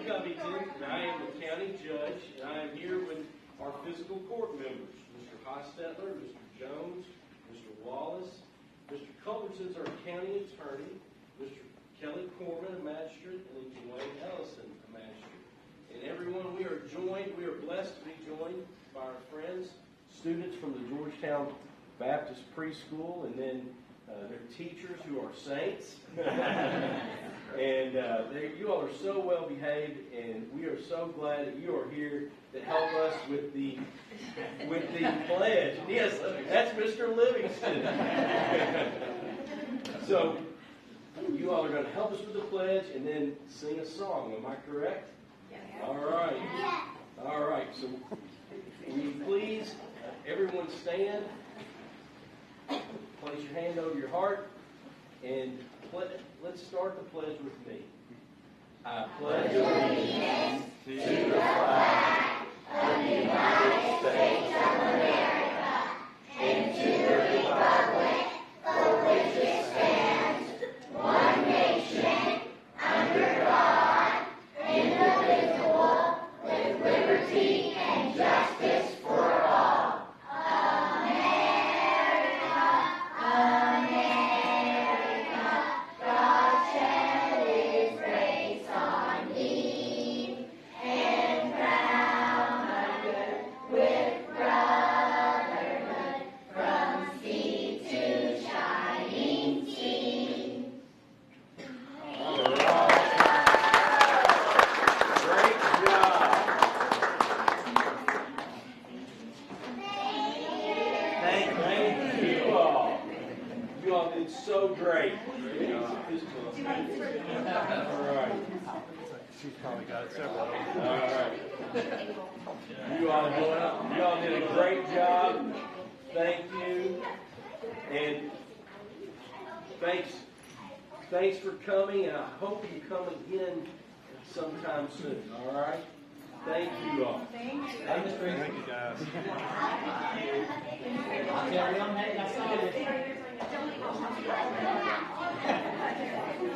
Covington, and I am the county judge, and I am here with our fiscal court members, Mr. Hostetler, Mr. Jones, Mr. Wallace, Mr. Culbertson's our county attorney, Mr. Kelly Corman, a magistrate, and then Dwayne Ellison, a magistrate. And everyone, we are blessed to be joined by our friends, students from the Georgetown Baptist Preschool, and then their teachers who are saints. And you all are so well behaved, and we are so glad that you are here to help us with the pledge. Yes, that's Mr. Livingston. So you all are going to help us with the pledge and then sing a song. Am I correct? Yes. All right. All right. So will you please, everyone stand, place your hand over your heart, and let's start the pledge with me. I pledge allegiance to the flag of the United States of America and to the republic for which it stands, one nation, under God, indivisible, with liberty and justice for all. So great. All right. She's probably got it several. All right. You all did a great job. Thank you. And thanks for coming, and I hope you come again sometime soon. All right? Thank you all. Thank you, guys.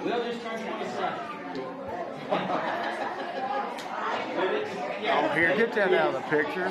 We'll just turn to one side. Oh, here, get that out of the picture.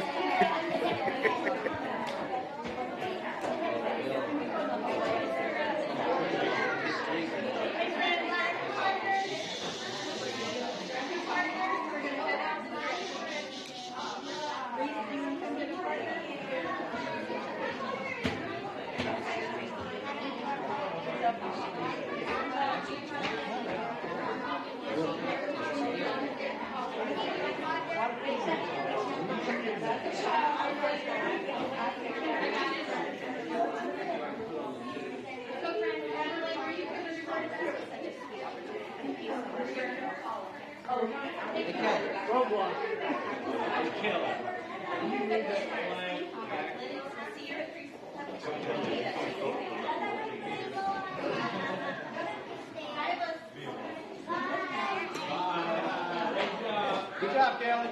Good job, Kelly.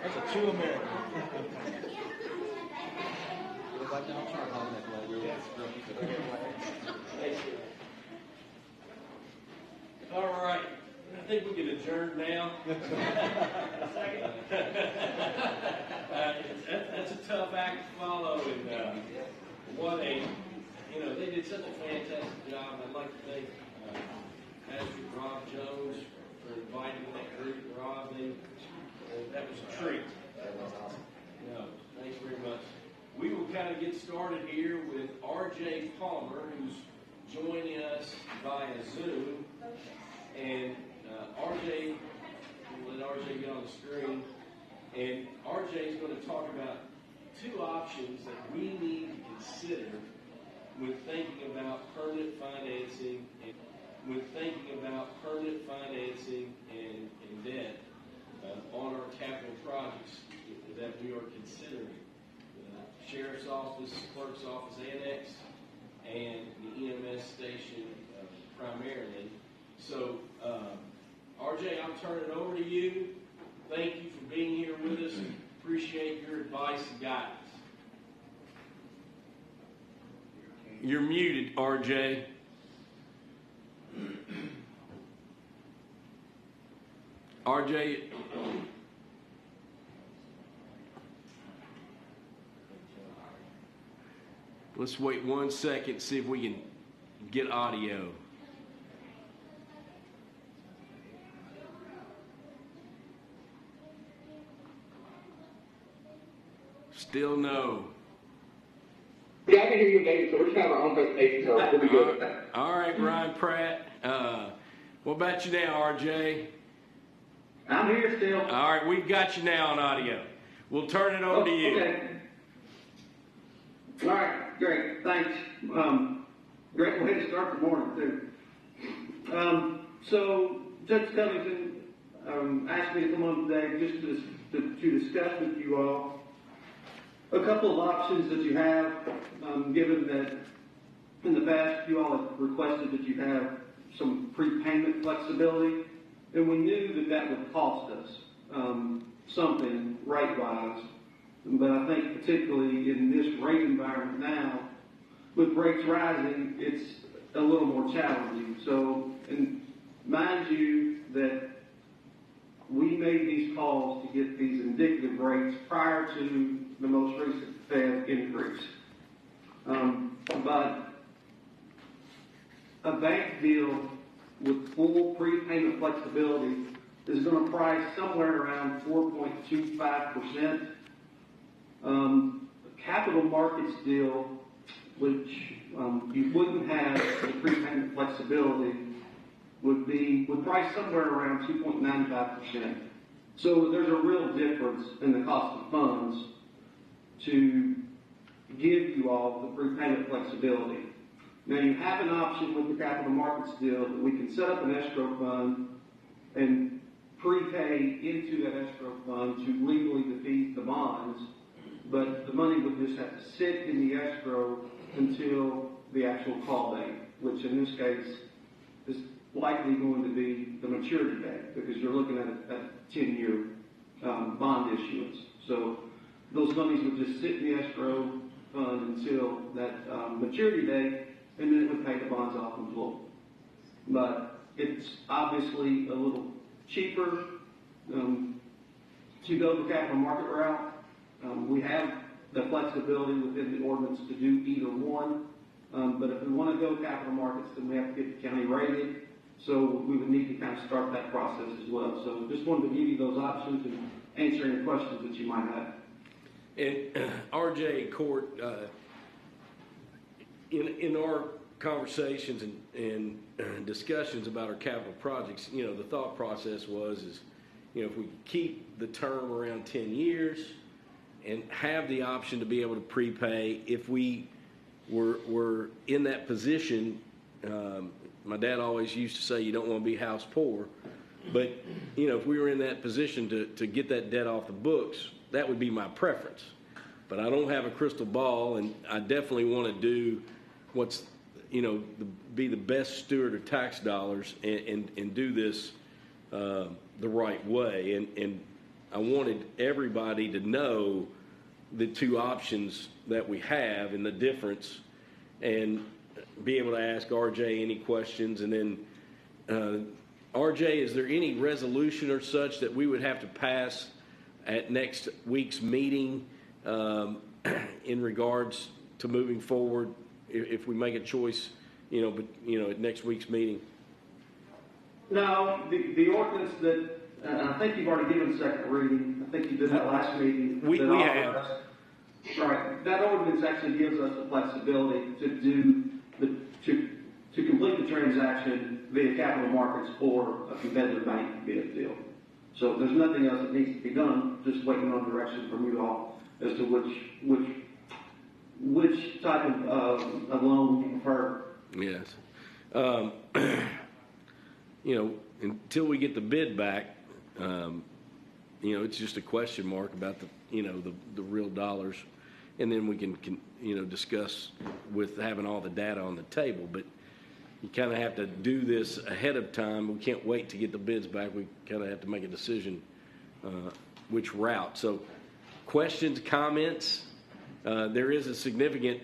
That's a true American. Look like Donald Trump holding that flag. All right. I think we can adjourn now. That's a tough act to follow, and they did such a fantastic job. I'd like to thank Pastor Rob Jones for inviting that group. Rob, that was a treat. No, thanks very much. We will kind of get started here with R.J. Palmer, who's joining us via Zoom, and RJ, we'll let RJ get on the screen, and RJ is going to talk about two options that we need to consider when thinking about permanent financing and debt on our capital projects that we are considering. The Sheriff's Office, Clerk's Office Annex, and the EMS station primarily. So, RJ, I'll turn it over to you. Thank you for being here with us. Appreciate your advice and guidance. You're muted, RJ. RJ, let's wait 1 second, see if we can get audio. Still no. Yeah, I can hear you, David, so we're just having our own presentation, so we'll be good with that. All right, Ryan Pratt. What about you now, RJ? I'm here still. All right, we've got you now on audio. We'll turn it over to you. Okay. All right, great, thanks. Great way to start the morning, too. So, Judge Covington asked me to come on today just to discuss with you all a couple of options that you have, given that in the past you all have requested that you have some prepayment flexibility, and we knew that that would cost us something rate-wise. But I think particularly in this rate environment now, with rates rising, it's a little more challenging. So, and mind you that we made these calls to get these indicative rates prior to the most recent Fed increase. But a bank deal with full prepayment flexibility is going to price somewhere around 4.25%. A capital markets deal, which you wouldn't have the prepayment flexibility, would price somewhere around 2.95%. So there's a real difference in the cost of funds to give you all the prepayment flexibility. Now you have an option with the capital markets deal that we can set up an escrow fund and prepay into that escrow fund to legally defeat the bonds, but the money would just have to sit in the escrow until the actual call date, which in this case is likely going to be the maturity date, because you're looking at a 10-year bond issuance. So those monies would just sit in the escrow fund until that maturity date, and then it would pay the bonds off in full. But it's obviously a little cheaper to go the capital market route. We have the flexibility within the ordinance to do either one, but if we want to go capital markets, then we have to get the county rated. So we would need to kind of start that process as well. So just wanted to give you those options and answer any questions that you might have. And RJ, Court, in our conversations and discussions about our capital projects, you know, the thought process is, you know, if we keep the term around 10 years and have the option to be able to prepay, if we were in that position, my dad always used to say you don't want to be house poor, but, you know, if we were in that position to get that debt off the books, that would be my preference. But I don't have a crystal ball, and I definitely want to do what's, you know, be the best steward of tax dollars and do this the right way. And I wanted everybody to know the two options that we have and the difference, and be able to ask RJ any questions. And then, RJ, is there any resolution or such that we would have to pass at next week's meeting in regards to moving forward if we make a choice, you know, but, you know, at next week's meeting? No, the ordinance that, I think you've already given second reading. I think you did that last meeting. We have. Right. That ordinance actually gives us the flexibility to do to complete the transaction via capital markets or a competitive bank bid deal. So there's nothing else that needs to be done, just waiting on direction from you all as to which type of loan you prefer. Yes. You know, until we get the bid back, you know, it's just a question mark about the real dollars, and then we can you know, discuss with having all the data on the table. But you kind of have to do this ahead of time. We can't wait to get the bids back. We kind of have to make a decision which route. So, questions, comments? There is a significant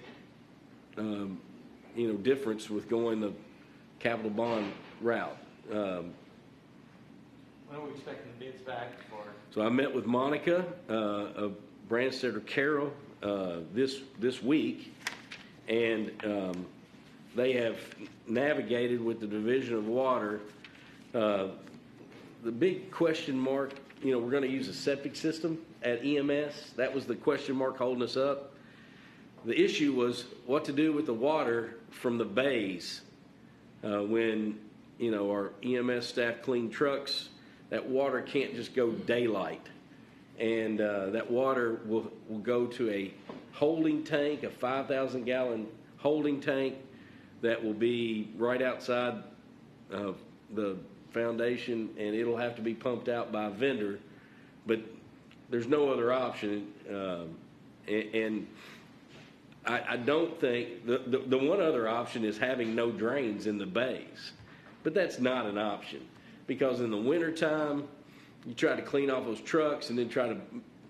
you know, difference with going the capital bond route. When are we expecting the bids back for? So I met with Monica of Branstetter Carroll this week, and they have navigated with the Division of Water. The big question mark, we're going to use a septic system at EMS. That was the question mark holding us up. The issue was what to do with the water from the bays when, our EMS staff clean trucks. That water can't just go daylight. And that water will go to a holding tank, a 5,000 gallon holding tank that will be right outside the foundation, and it'll have to be pumped out by a vendor. But there's no other option. And I don't think, the one other option is having no drains in the bays. But that's not an option. Because in the wintertime, you try to clean off those trucks and then try to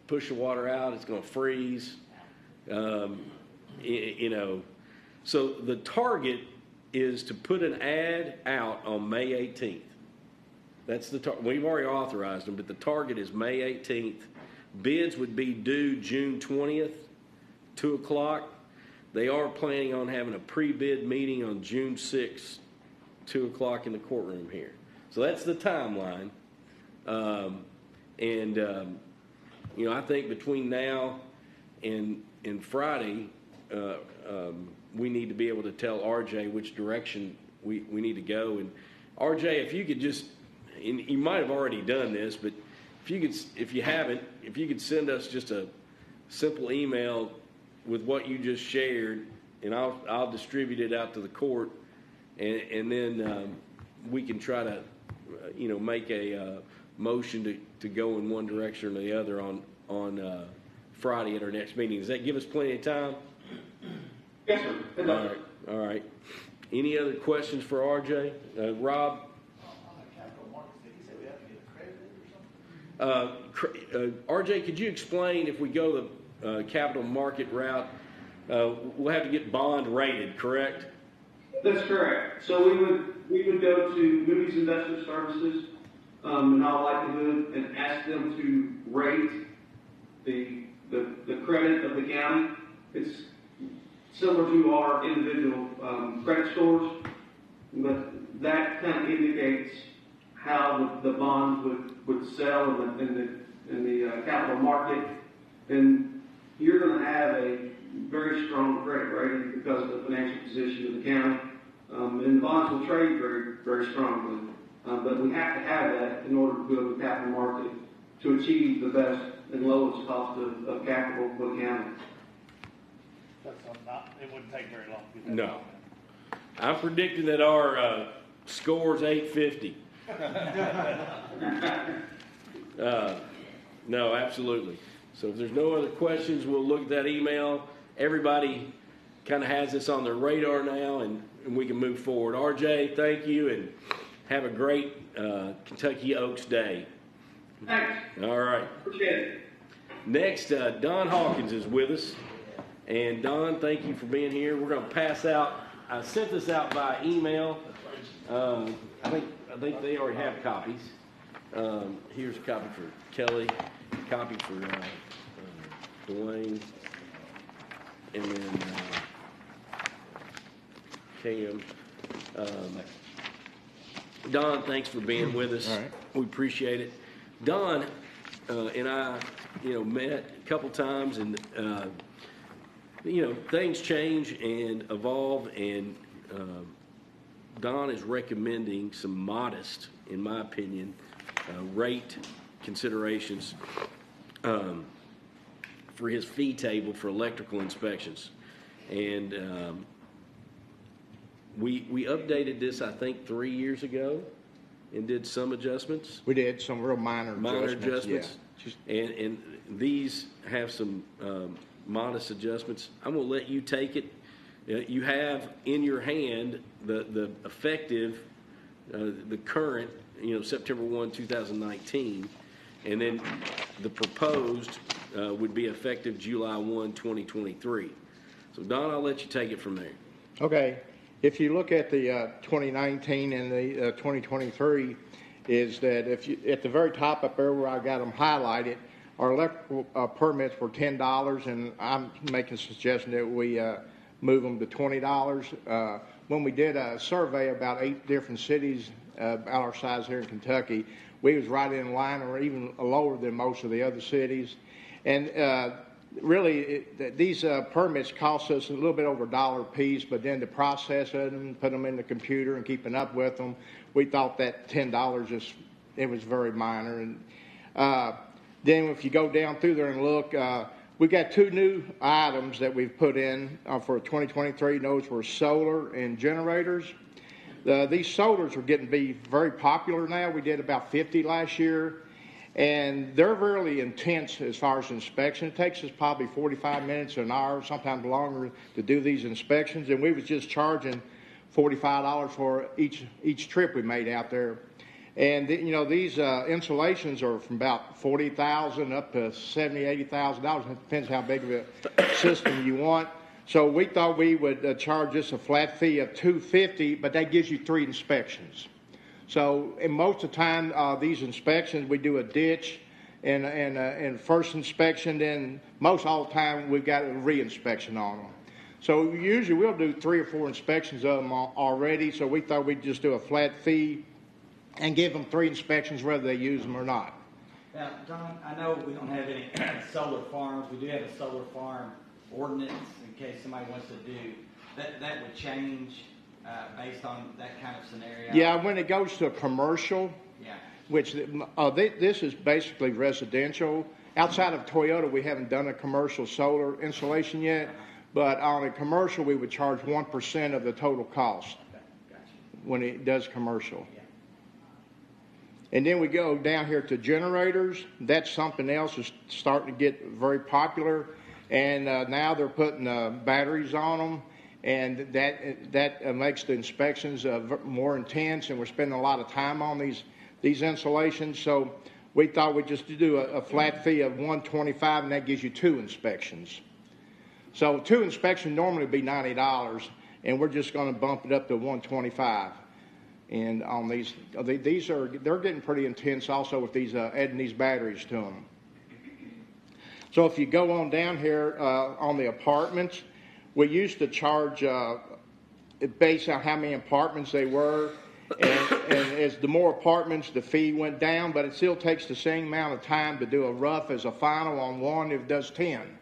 push the water out, it's going to freeze. So the target is to put an ad out on May 18th. That's the target. We've already authorized them, but the target is May 18th. Bids would be due June 20th, 2 o'clock. They are planning on having a pre-bid meeting on June 6th, 2 o'clock in the courtroom here. So that's the timeline. I think between now and Friday, we need to be able to tell RJ which direction we need to go. And RJ, if you could just, and you might have already done this, but if you haven't, if you could send us just a simple email with what you just shared, and I'll distribute it out to the court, and then we can try to make a motion to go in one direction or the other on Friday at our next meeting. Does that give us plenty of time? Yes, sir. All right. Any other questions for RJ? Rob? RJ, could you explain if we go the capital market route, we'll have to get bond rated, correct? That's correct. So we would go to Moody's Investment Services, in all likelihood, and ask them to rate the credit of the county. It's similar to our individual credit scores, but that kind of indicates how the bonds would sell in the capital market, and you're going to have a very strong credit rating because of the financial position of the county, and bonds will trade very, very strongly. But we have to have that in order to go to the capital market to achieve the best and lowest cost of capital for the county. It wouldn't take very long to do that. No. I'm predicting that our score's 850. No, absolutely. So if there's no other questions, we'll look at that email. Everybody kind of has this on their radar now, and we can move forward. RJ, thank you, and have a great Kentucky Oaks Day. Thanks. All right. Appreciate it. Next, Don Hawkins is with us. And Don, thank you for being here. We're going to pass out, I sent this out by email. I think they already have copies. Here's a copy for Kelly, a copy for Dwayne, and then Cam. Don, thanks for being with us. All right. We appreciate it. Don and I, met a couple times, and things change and evolve, and Don is recommending some modest, in my opinion, rate considerations for his fee table for electrical inspections. And we updated this, I think, 3 years ago and did some adjustments. We did some real minor Adjustments. Yeah. And these have some modest adjustments. I'm going to let you take it. You have in your hand the effective, the current, September 1, 2019, and then the proposed would be effective July 1, 2023. So, Don, I'll let you take it from there. Okay. If you look at the 2019 and the 2023, is that if you, at the very top up there where I got them highlighted, our electrical permits were $10, and I'm making a suggestion that we move them to $20. When we did a survey about 8 different cities about our size here in Kentucky, we was right in line or even lower than most of the other cities. And really, these permits cost us a little bit over $1 a piece, but then to process it and put them in the computer and keeping up with them, we thought that $10 just, it was very minor. And then if you go down through there and look, we got 2 new items that we've put in for 2023. Those were solar and generators. These solars are getting to be very popular now. We did about 50 last year, and they're really intense as far as inspection. It takes us probably 45 minutes or an hour, sometimes longer, to do these inspections, and we was just charging $45 for each trip we made out there. And you know, these installations are from about $40,000 up to $70,000, $80,000. It depends how big of a system you want. So we thought we would charge us a flat fee of $250, but that gives you 3 inspections. So, and most of the time, these inspections, we do a ditch and first inspection, then most all the time we've got a re-inspection on them. So usually we'll do 3 or 4 inspections of them already, so we thought we'd just do a flat fee and give them 3 inspections whether they use them or not. Now, Don, I know we don't have any solar farms. We do have a solar farm ordinance in case somebody wants to do that would change based on that kind of scenario. Yeah, when it goes to a commercial, yeah, which this is basically residential. Outside of Toyota, we haven't done a commercial solar installation yet, but on a commercial, we would charge 1% of the total cost. Okay, gotcha. When it does commercial. Yeah. And then we go down here to generators. That's something else that's starting to get very popular. And now they're putting batteries on them, and that makes the inspections more intense, and we're spending a lot of time on these installations. So we thought we'd just do a flat fee of $125, and that gives you 2 inspections. So 2 inspections normally would be $90, and we're just going to bump it up to $125. And on these they're getting pretty intense also with these adding these batteries to them. So if you go on down here on the apartments, we used to charge based on how many apartments they were, and as the more apartments, the fee went down, but it still takes the same amount of time to do a rough as a final on one if it does 10.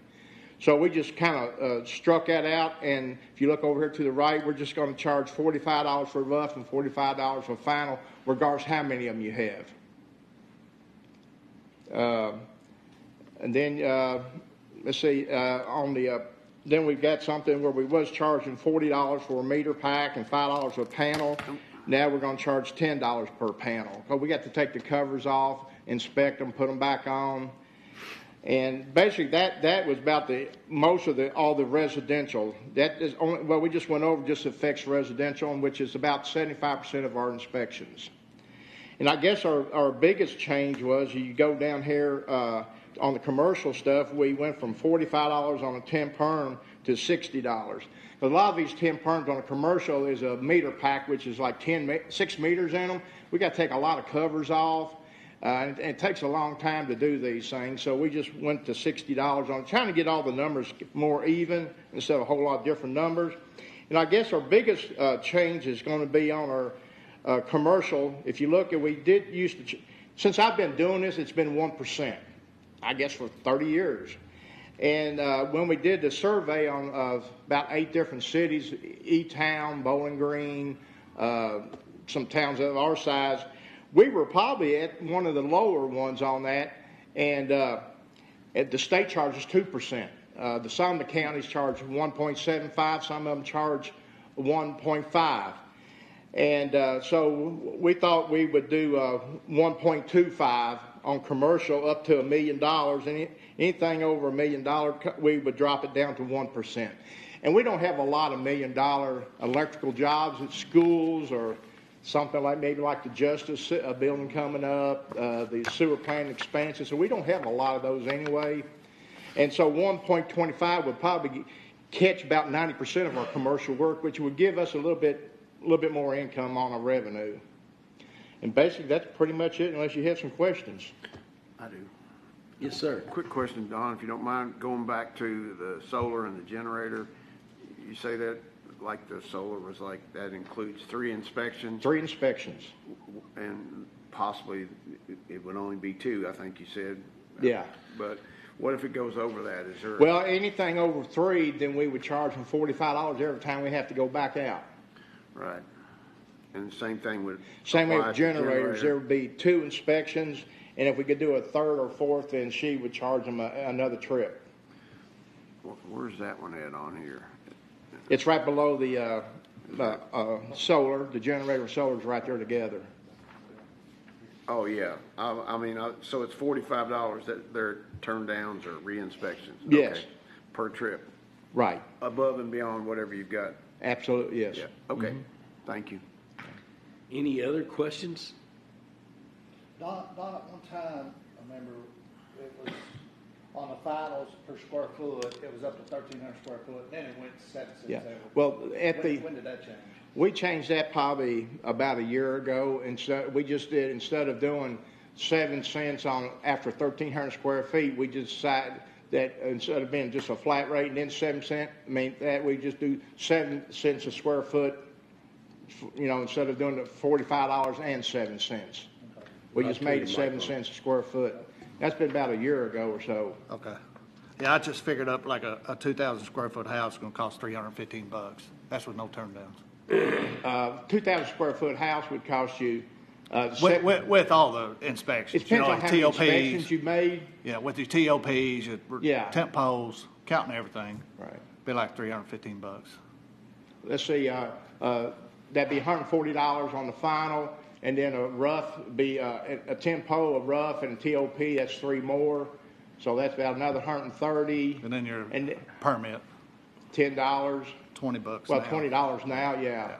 So we just kind of struck that out, and if you look over here to the right, we're just going to charge $45 for rough and $45 for final, regardless how many of them you have. And then, let's see, then we've got something where we was charging $40 for a meter pack and $5 a panel. Now we're going to charge $10 per panel. Because we got to take the covers off, inspect them, put them back on. And basically that was about all the residential. That is only, well, we just went over just affects residential, which is about 75% of our inspections. And I guess our biggest change was you go down here on the commercial stuff, we went from $45 on a 10 perm to $60. A lot of these 10 perms on a commercial is a meter pack, which is like 6 meters in them. We got to take a lot of covers off. And it takes a long time to do these things, so we just went to $60 on trying to get all the numbers more even instead of a whole lot of different numbers. And I guess our biggest change is going to be on our commercial. If you look at, we did used to, since I've been doing this, it's been 1%, I guess for 30 years. And when we did the survey on about 8 different cities, E-Town, Bowling Green, some towns of our size, we were probably at one of the lower ones on that, and at the state charges 2%. Some of the counties charge 1.75, some of them charge 1.5. And so we thought we would do 1.25 on commercial up to $1 million, and anything over $1 million, we would drop it down to 1%. And we don't have a lot of $1 million electrical jobs at schools or something like maybe like the Justice building coming up, the sewer plant expansion. So we don't have a lot of those anyway. And so 1.25 would probably catch about 90% of our commercial work, which would give us a little bit more income on our revenue. And basically, that's pretty much it, unless you have some questions. I do. Yes, sir. Quick question, Don, if you don't mind, going back to the solar and the generator. You say that like the solar was like, that includes 3 inspections 3 inspections. and possibly it would only be 2, I think you said. Yeah. But what if it goes over that? Is there? Well, anything over 3, then we would charge them $45 every time we have to go back out. Right. And the same thing would. Same way apply with to generators, there generator. would be 2 inspections, and if we could do a 3rd or 4th, then she would charge them another trip. Where's that one at on here? It's right below the solar. The generator and solar's right there together. Oh, yeah. I mean, so it's $45 that they're turn downs or re-inspections? Yes. Okay. Per trip, Right. above and beyond whatever you've got? Absolutely, yes. Yeah, okay. Thank you. Any other questions? Don, at one time, I remember it was on the finals per square foot, it was up to 1,300 square foot, then it went to 7 cents Yeah. over. Well, When did that change? we changed that probably about a year ago, and so we just did, instead of doing 7 cents on after 1,300 square feet, we just decided that instead of being just a flat rate and then 7 cent, that we just do 7 cents a square foot, instead of doing the $45 and 7 cents. We just made it 7 cents a square foot. That's been about a year ago or so. Okay. Yeah, I just figured up like a 2,000 square foot house is gonna cost $315. That's with no turn downs. 2,000 square foot house would cost you, With all the it inspections, depends on how many inspections TOPs, you made. yeah, with your TOPs, your Yeah. temp poles, counting everything, Right. be like $315. Let's see, that'd be $140 on the final, and then a rough be a tempo, a rough, and a TOP. That's 3 more, so that's about another $130. And then your and permit, $10. $20 Well, now. $20 now, yeah.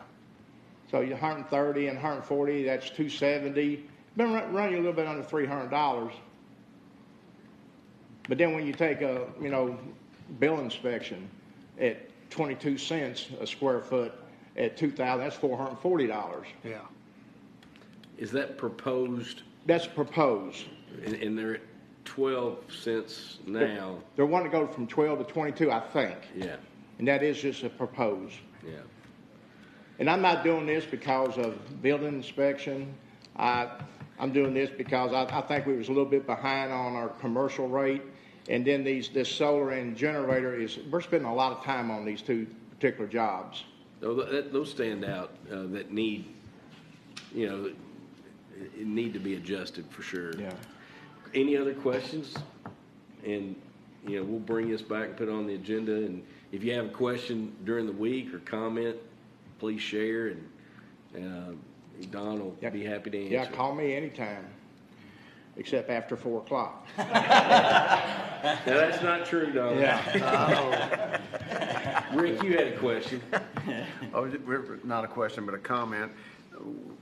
So you're 130 and 140. That's 270. Been running you a little bit under $300. But then when you take a bill inspection at 22 cents a square foot at 2,000, that's $440. Yeah. Is that proposed, That's proposed. and they're at 12 cents now? They're wanting to go from 12 to 22, I think, Yeah, and that is just a proposed. yeah. And I'm not doing this because of building inspection. I'm doing this because I think we was a little bit behind on our commercial rate. And then this solar and generator we're spending a lot of time on these 2 particular jobs. Those stand out that need, need to be adjusted for sure. Yeah. Any other questions? And, we'll bring this back and put it on the agenda. And if you have a question during the week or comment, please share, and Don will be happy to answer. Yeah, call me anytime, except after 4 o'clock. Now, that's not true, Don. Yeah. Rick, you had a question. Oh, not a question, but a comment.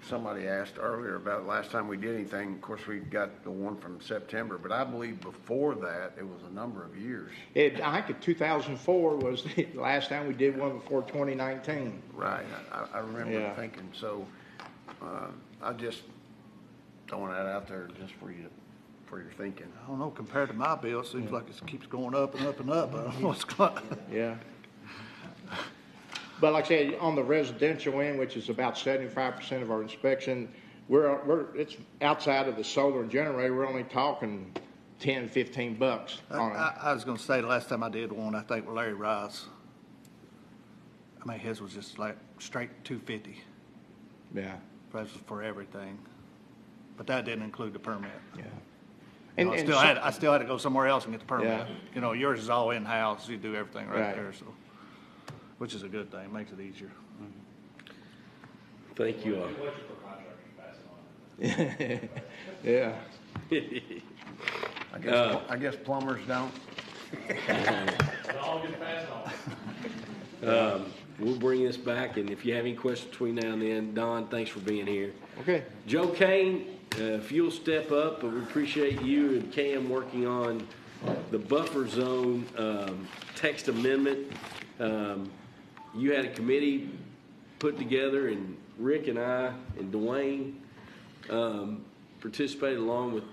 Somebody asked earlier about last time we did anything. Of course, we got the one from September, but I believe before that, it was a number of years. I think 2004 was the last time we did one before 2019. Right. I remember Yeah. thinking, so I just throwing that out there just for your thinking. I don't know, compared to my bill, it seems like it keeps going up and up and up. I don't know what's going on. Yeah. But like I said, on the residential end, which is about 75% of our inspection, it's outside of the solar and generator. We're only talking $10, $15 on it. I was gonna say, the last time I did one, I think with Larry Rice, I mean, his was just like straight 250. Yeah. That was for everything. But that didn't include the permit. Yeah. I still had to go somewhere else and get the permit. Yeah. Yours is all in-house, you do everything right Right. there, so, which is a good thing, makes it easier. Thank you all. Yeah. I guess plumbers don't. We'll bring this back, and if you have any questions between now and then, Don, thanks for being here. Okay. Joe Kane, if you'll step up, but we appreciate you and Cam working on the buffer zone text amendment. You had a committee put together, and Rick and I and Dwayne participated along with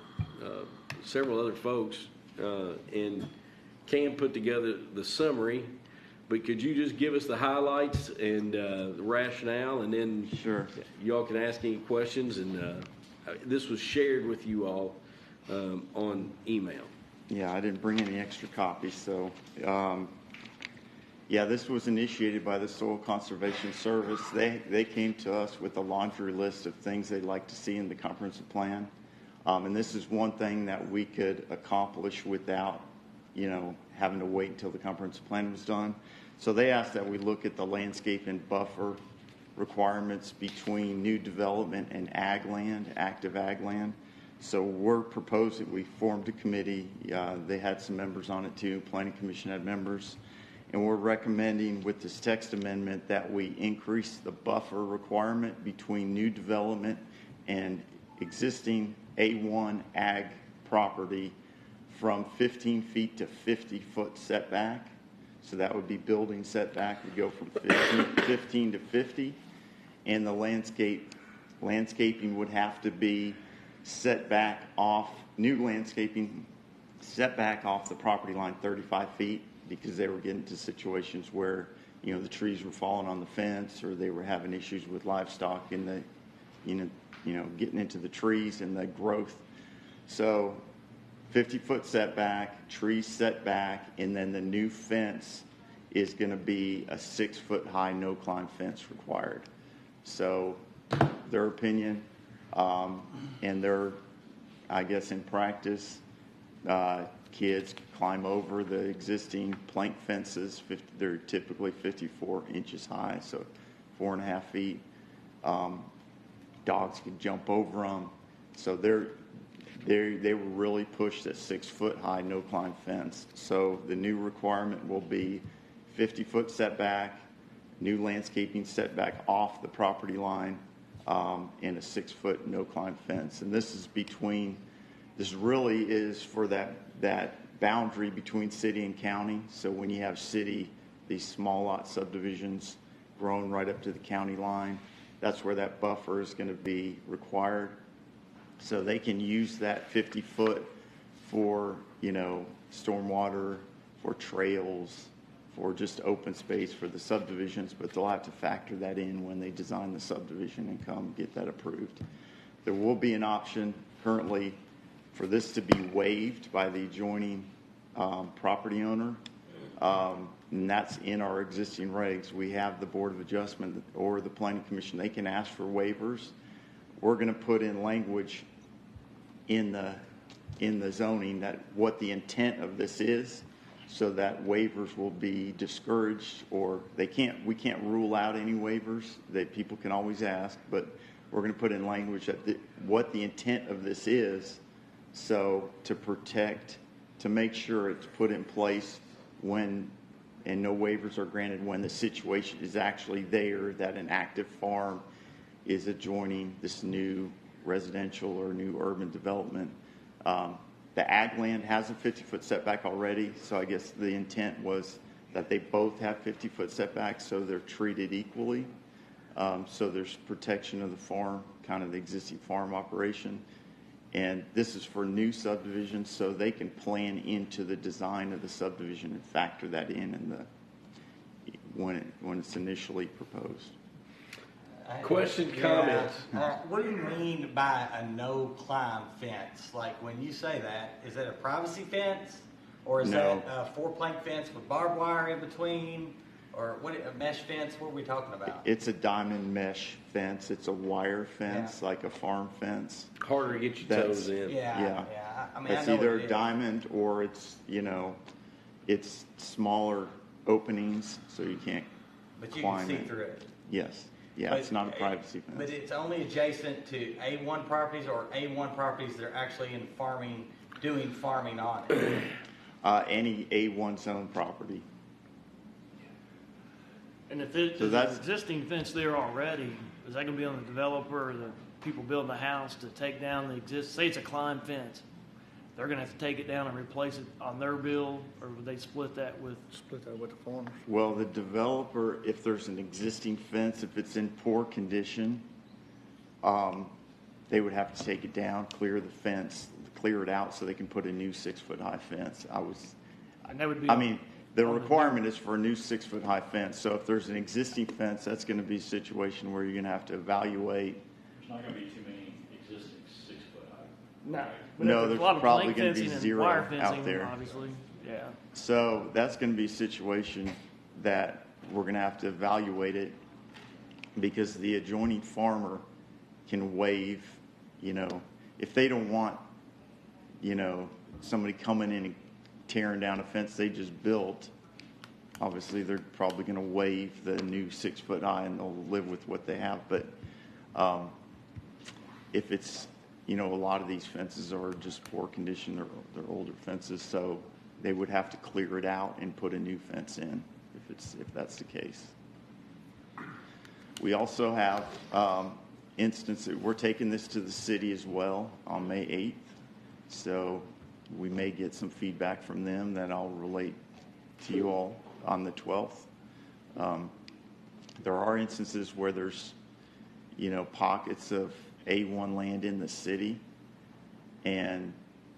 several other folks, and Cam put together the summary. But could you just give us the highlights and the rationale, and then Sure. y'all can ask any questions. And this was shared with you all on email. Yeah, I didn't bring any extra copies, so, yeah, this was initiated by the Soil Conservation Service. They came to us with a laundry list of things they'd like to see in the comprehensive plan. And this is one thing that we could accomplish without, having to wait until the comprehensive plan was done. So they asked that we look at the landscape and buffer requirements between new development and ag land, active ag land. So we're proposing, we formed a committee, they had some members on it too, Planning Commission had members, and we're recommending with this text amendment that we increase the buffer requirement between new development and existing A1 ag property from 15 feet to 50-foot setback. So that would be building setback would go from 15 to 50, and the landscaping would have to be setback off, new landscaping setback off the property line 35 feet, because they were getting to situations where, the trees were falling on the fence, or they were having issues with livestock in the, getting into the trees and the growth. So 50-foot setback, trees setback, and then the new fence is going to be a 6-foot high no-climb fence required. So their opinion, and their, I guess in practice, kids climb over the existing plank fences. They're typically 54 inches high, so 4.5 feet. Dogs can jump over them. So they were really pushed at 6-foot high no climb fence. So the new requirement will be 50-foot setback, new landscaping setback off the property line, and a 6-foot no climb fence. And this really is for that boundary between city and county. So when you have city, these small lot subdivisions grown right up to the county line, that's where that buffer is going to be required. So they can use that 50-foot for, stormwater, for trails, for just open space for the subdivisions, but they'll have to factor that in when they design the subdivision and come get that approved. There will be an option currently for this to be waived by the adjoining property owner, and that's in our existing regs. We have the Board of Adjustment or the Planning Commission. They can ask for waivers. We're going to put in language in the zoning that what the intent of this is, so that waivers will be discouraged, or we can't rule out any waivers. That people can always ask, but we're going to put in language that what the intent of this is, so to protect, to make sure it's put in place when, and no waivers are granted when the situation is actually there, that an active farm is adjoining this new residential or new urban development. The ag land has a 50-foot setback already, so I guess the intent was that they both have 50-foot setbacks, so they're treated equally. So there's protection of the farm, kind of the existing farm operation. And this is for new subdivisions, so they can plan into the design of the subdivision and factor that in when it's initially proposed. Question, comments? What do you mean by a no-climb fence? Like, when you say that, is that a privacy fence? Or is No. that a 4-plank fence with barbed wire in between? Or a mesh fence? What are we talking about? It's a diamond mesh fence. It's a wire fence, like a farm fence. Harder to get your toes in. Yeah. I mean, It's I know either what a it is. diamond or it's smaller openings, so you can't But you climb can see it. through it. Yes. Yeah, But- it's not a privacy fence. But it's only adjacent to A1 properties, or A1 properties that are actually in farming, doing farming on it. Any A1 zone property. And if there's So an that's- existing fence there already, is that gonna be on the developer or the people building the house to take down say it's a climb fence? They're gonna have to take it down and replace it on their bill, or would they split that with? Split that with the farmers. Well, the developer, if there's an existing fence, if it's in poor condition, they would have to take it down, clear the fence, clear it out so they can put a new 6-foot-high fence. And that would be. I mean, the on requirement is for a new 6-foot-high fence. So if there's an existing fence, that's going to be a situation where you're going to have to evaluate. There's not going to be too many existing 6-foot-high. No. But No, if there's a lot of probably link gonna be fencing and zero wire out fencing, there. Obviously, yeah. So that's going to be a situation that we're going to have to evaluate it because the adjoining farmer can waive, if they don't want, somebody coming in and tearing down a fence they just built, obviously they're probably going to waive the new 6-foot-high and they'll live with what they have. But if it's, a lot of these fences are just poor condition, they're older fences, so they would have to clear it out and put a new fence in if that's the case. We also have instances, we're taking this to the city as well on May 8th, so we may get some feedback from them that I'll relate to you all on the 12th. There are instances where there's, pockets of A1 land in the city, and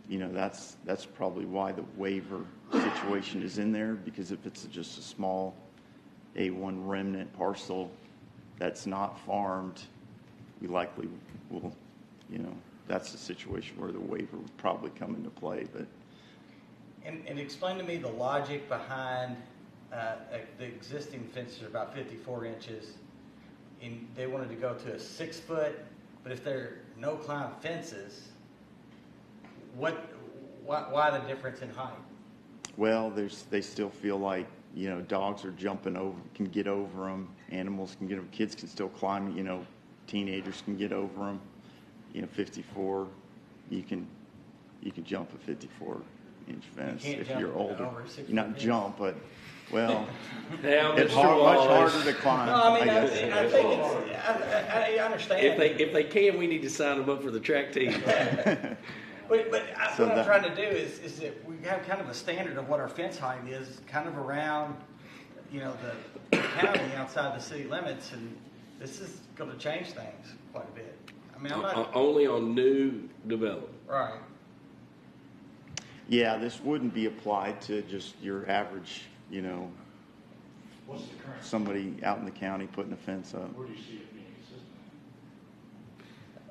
that's probably why the waiver situation is in there, because if it's just a small A1 remnant parcel that's not farmed, we likely will, that's the situation where the waiver would probably come into play. But And explain to me the logic behind the existing fences are about 54 inches, and they wanted to go to a 6-foot, but if there are no climb fences, why the difference in height? well, they still feel like dogs are jumping over, can get over them, animals can get them, kids can still climb, teenagers can get over them. 54, you can jump a 54-inch fence can't if jump you're older. over 6 You not foot jump, but well, Now, it's Mr. much Wallace, harder to climb. No, I mean, I guess. think I understand. if they can, we need to sign them up for the track team. So What I'm that- trying to do is that we have kind of a standard of what our fence height is, kind of around, the county outside the city limits, and this is going to change things quite a bit. I mean, I'm not Only on new development. right. Yeah, this wouldn't be applied to just your average, What's the current, somebody out in the county putting a fence up. where do you see it being consistent?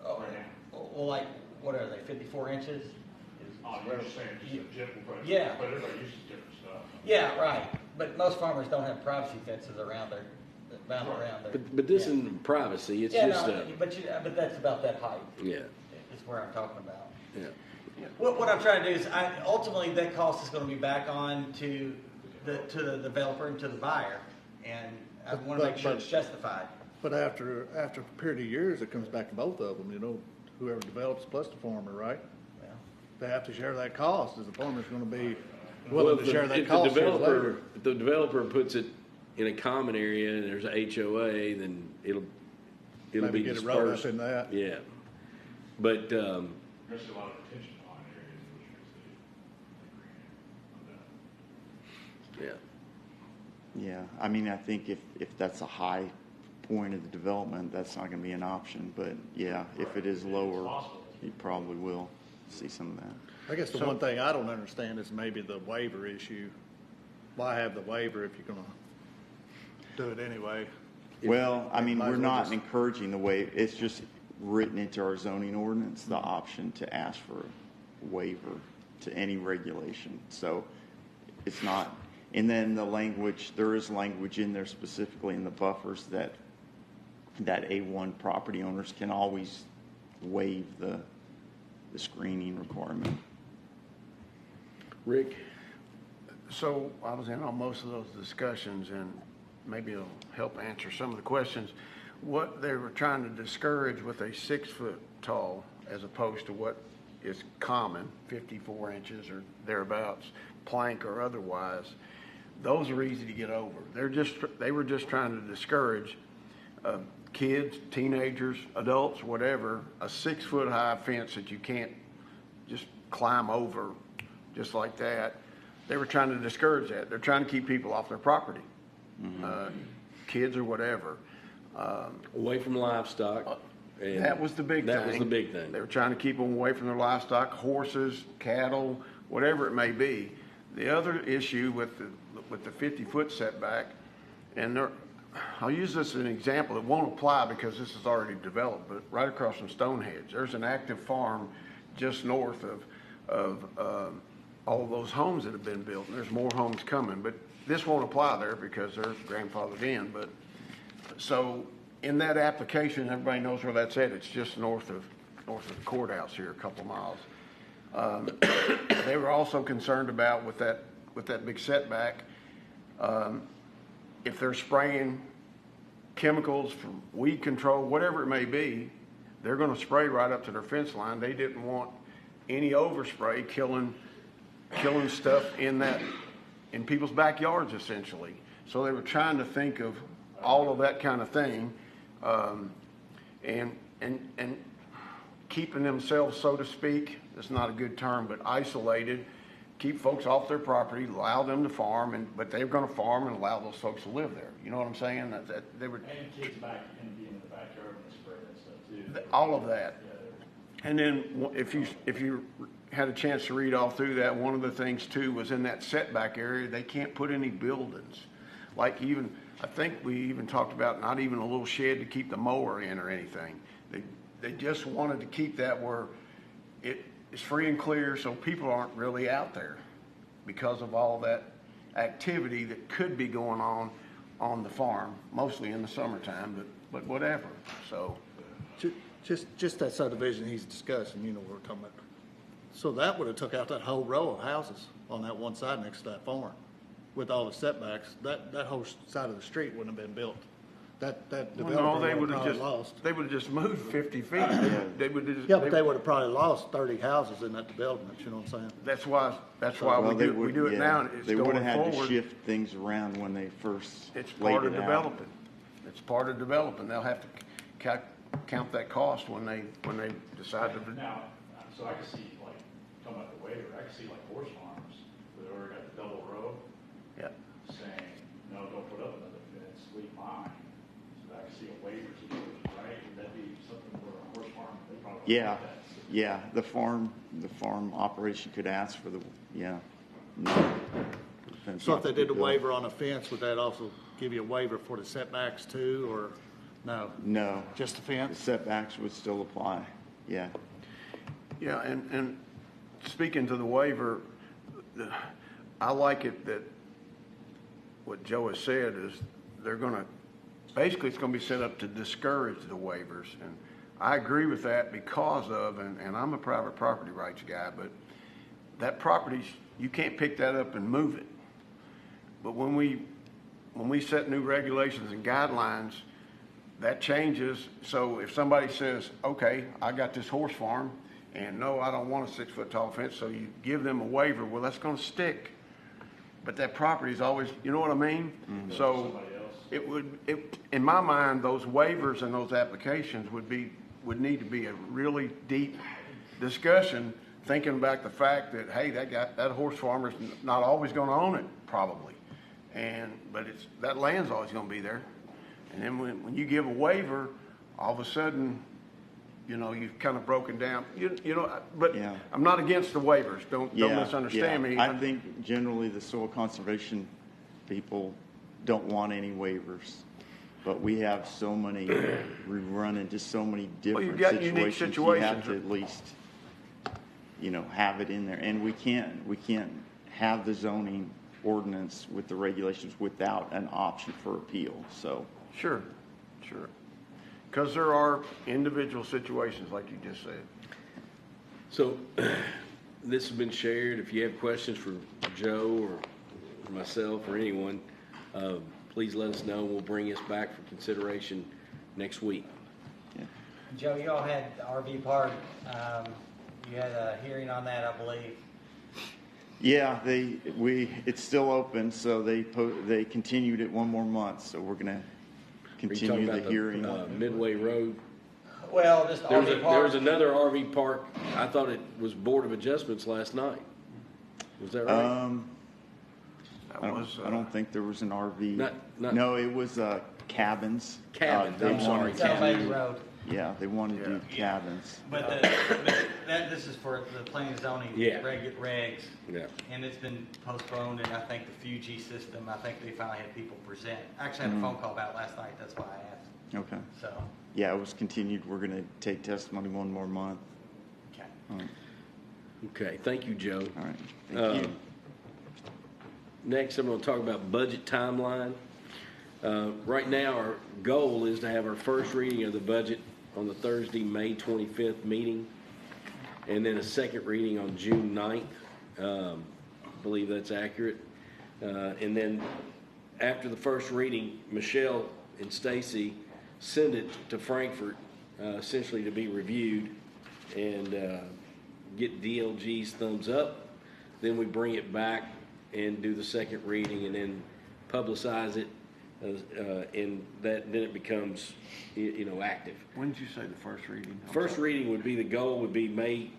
Oh, Right now. well, like, what are they, 54 inches? You're just saying, just a general question. Yeah. But everybody uses different stuff. Yeah, right. But most farmers don't have privacy fences around their, bound around their. But this yeah. isn't privacy, it's Yeah, just, no, but that's about that height. yeah, Is where I'm talking about. yeah. What I'm trying to do is, ultimately, that cost is going to be back on to the developer and to the buyer, and I want to make sure it's justified. But after a period of years, it comes back to both of them, whoever develops plus the farmer, right? Well, They have to share that cost, as the farmer's gonna be Well, willing to share that cost years later. If the developer puts it in a common area and there's a HOA, then it'll be Maybe get it rolled up dispersed. in that. Yeah, but, There's a lot of retention line areas in which we see. yeah. Yeah, I mean, I think if that's a high point of the development, that's not going to be an option. But yeah, if it is lower, you probably will see some of that. I guess the one thing I don't understand is maybe the waiver issue. Why have the waiver if you're gonna do it anyway? Well, I mean, Might as we're well not just- encouraging the waiver. It's just written into our zoning ordinance, the option to ask for a waiver to any regulation. So it's not, and then the language, there is language in there specifically in the buffers that A1 property owners can always waive the screening requirement. Rick? So I was in on most of those discussions, and maybe it'll help answer some of the questions. What they were trying to discourage with a 6-foot tall, as opposed to what is common, 54 inches or thereabouts, plank or otherwise, those are easy to get over. They were just trying to discourage kids, teenagers, adults, whatever, a 6-foot-high fence that you can't just climb over just like that. They were trying to discourage that. They're trying to keep people off their property, kids or whatever. Away from livestock. And That was the big thing. That was the big thing. They were trying to keep them away from their livestock, horses, cattle, whatever it may be. The other issue with the 50-foot setback, and I'll use this as an example. It won't apply because this is already developed, but right across from Stonehenge, there's an active farm just north of all of those homes that have been built, and there's more homes coming. But this won't apply there because they're grandfathered in. But so in that application, everybody knows where that's at. It's just north of the courthouse here, a couple miles. They were also concerned about with that big setback, if they're spraying chemicals for weed control, whatever it may be, they're going to spray right up to their fence line. They didn't want any overspray killing stuff in people's backyards, essentially. So they were trying to think of all of that kind of thing, and keeping themselves, so to speak, it's not a good term, but isolated, keep folks off their property, allow them to farm, but they're going to farm and allow those folks to live there. You know what I'm saying? They were. And kids back can be in the backyard and spray that stuff too. All of that. Yeah. And then if you had a chance to read all through that, one of the things too was in that setback area, they can't put any buildings. Like I think we even talked about not even a little shed to keep the mower in or anything. They just wanted to keep that where it's free and clear so people aren't really out there because of all that activity that could be going on the farm, mostly in the summertime, but whatever, so. Just that subdivision he's discussing, you know what we're talking about. So that would have took out that whole row of houses on that one side next to that farm. With all the setbacks, that whole side of the street wouldn't have been built. That developer They would would have have probably lost. They would have just moved 50 feet. They would have. Yeah, but they would have probably lost 30 houses in that development, you know what I'm saying? That's why Well, we do it now. And it's They would going have had to forward. shift things around when they first It's laid part of it out. developing. It's part of developing. They'll have to count that cost when they decide to. Now, so I can see, like, talking about the waiver, I can see like horse farms, where they already got the double row, Yeah. saying, no, don't put up another fence, leave mine. So I can see a waiver situation, right? Would that be something where a horse farm, they probably wouldn't Yeah, want that. yeah, the farm operation could ask for fence So not if they to be did a built. waiver on a fence, would that also give you a waiver for the setbacks too, or no? No, Just the the fence? setbacks would still apply, yeah. Yeah, and speaking to the waiver, I like it that what Joe has said is they're gonna, basically it's gonna be set up to discourage the waivers. And I agree with that because of, and I'm a private property rights guy, but that property, you can't pick that up and move it. But when we set new regulations and guidelines, that changes. So if somebody says, okay, I got this horse farm, and no, I don't want a 6-foot tall fence, so you give them a waiver, well, that's gonna stick. But that property is always, you know what I mean? Mm-hmm. So in my mind, those waivers and those applications would need to be a really deep discussion, thinking about the fact that, hey, that horse farmer's not always gonna own it, probably. But that land's always gonna be there. And then when you give a waiver, all of a sudden, you know, you've kind of broken down, you know, but Yeah. I'm not against the waivers. Don't Yeah, misunderstand yeah. me. I think generally the soil conservation people don't want any waivers, but we have so many, we run into so many different you've got unique situations. You have situations. to at least, have it in there. And we can't have the zoning ordinance with the regulations without an option for appeal, so. Sure. Because there are individual situations, like you just said. So this has been shared. If you have questions for Joe or myself or anyone, please let us know. We'll bring this back for consideration next week. Joe, you all had the RV park, you had a hearing on that, I believe. Yeah, it's still open, so they continued it one more month, so we're gonna Are you talking continue the about hearing. Midway Road? Well, just There RV was park. another RV park. I thought it was Board of Adjustments last night. Was that right? I don't think there was an RV. Not- No, it was cabins. Cabins, They I'm sorry, wanted South Lake to Road. Yeah, they wanted to do cabins. But this is for the planning and zoning Yeah. regs. Yeah. And it's been postponed, and I think the Fuji system, I think they finally had people present. I actually had a phone call about it last night, that's why I asked. Okay. So, Yeah, it was continued. We're going to take testimony one more month. okay. All right. Okay, thank you, Joe. All right. Thank you. Next, I'm going to talk about budget timeline. Right now, our goal is to have our first reading of the budget on the Thursday, May 25th meeting, and then a second reading on June 9th. I believe that's accurate. And then after the first reading, Michelle and Stacy send it to Frankfurt, essentially to be reviewed and get DLG's thumbs up. Then we bring it back and do the second reading and then publicize it, and then it becomes, active. When did you say the first reading? First reading would be, the goal would be May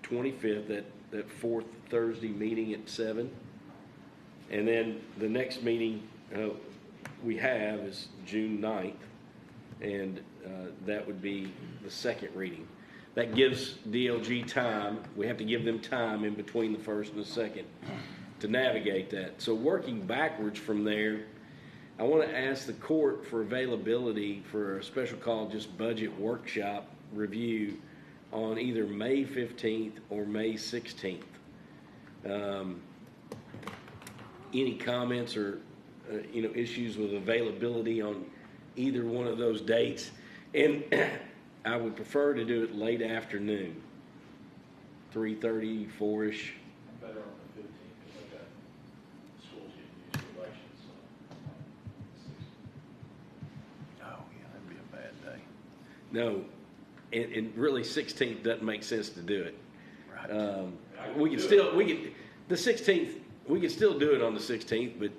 25th, that fourth Thursday meeting at 7. And then the next meeting we have is June 9th, and that would be the second reading. That gives DLG time. We have to give them time in between the first and the second to navigate that. So working backwards from there, I want to ask the court for availability for a special call, just budget workshop review on either May 15th or May 16th. Any comments or issues with availability on either one of those dates? And I would prefer to do it late afternoon, 3:30, 4-ish. Better on the 15th, because I've got schools getting used to elections, so. Oh, yeah, that'd be a bad day. No, and really 16th doesn't make sense to do it. Right. The 16th, we could still do it on the 16th, but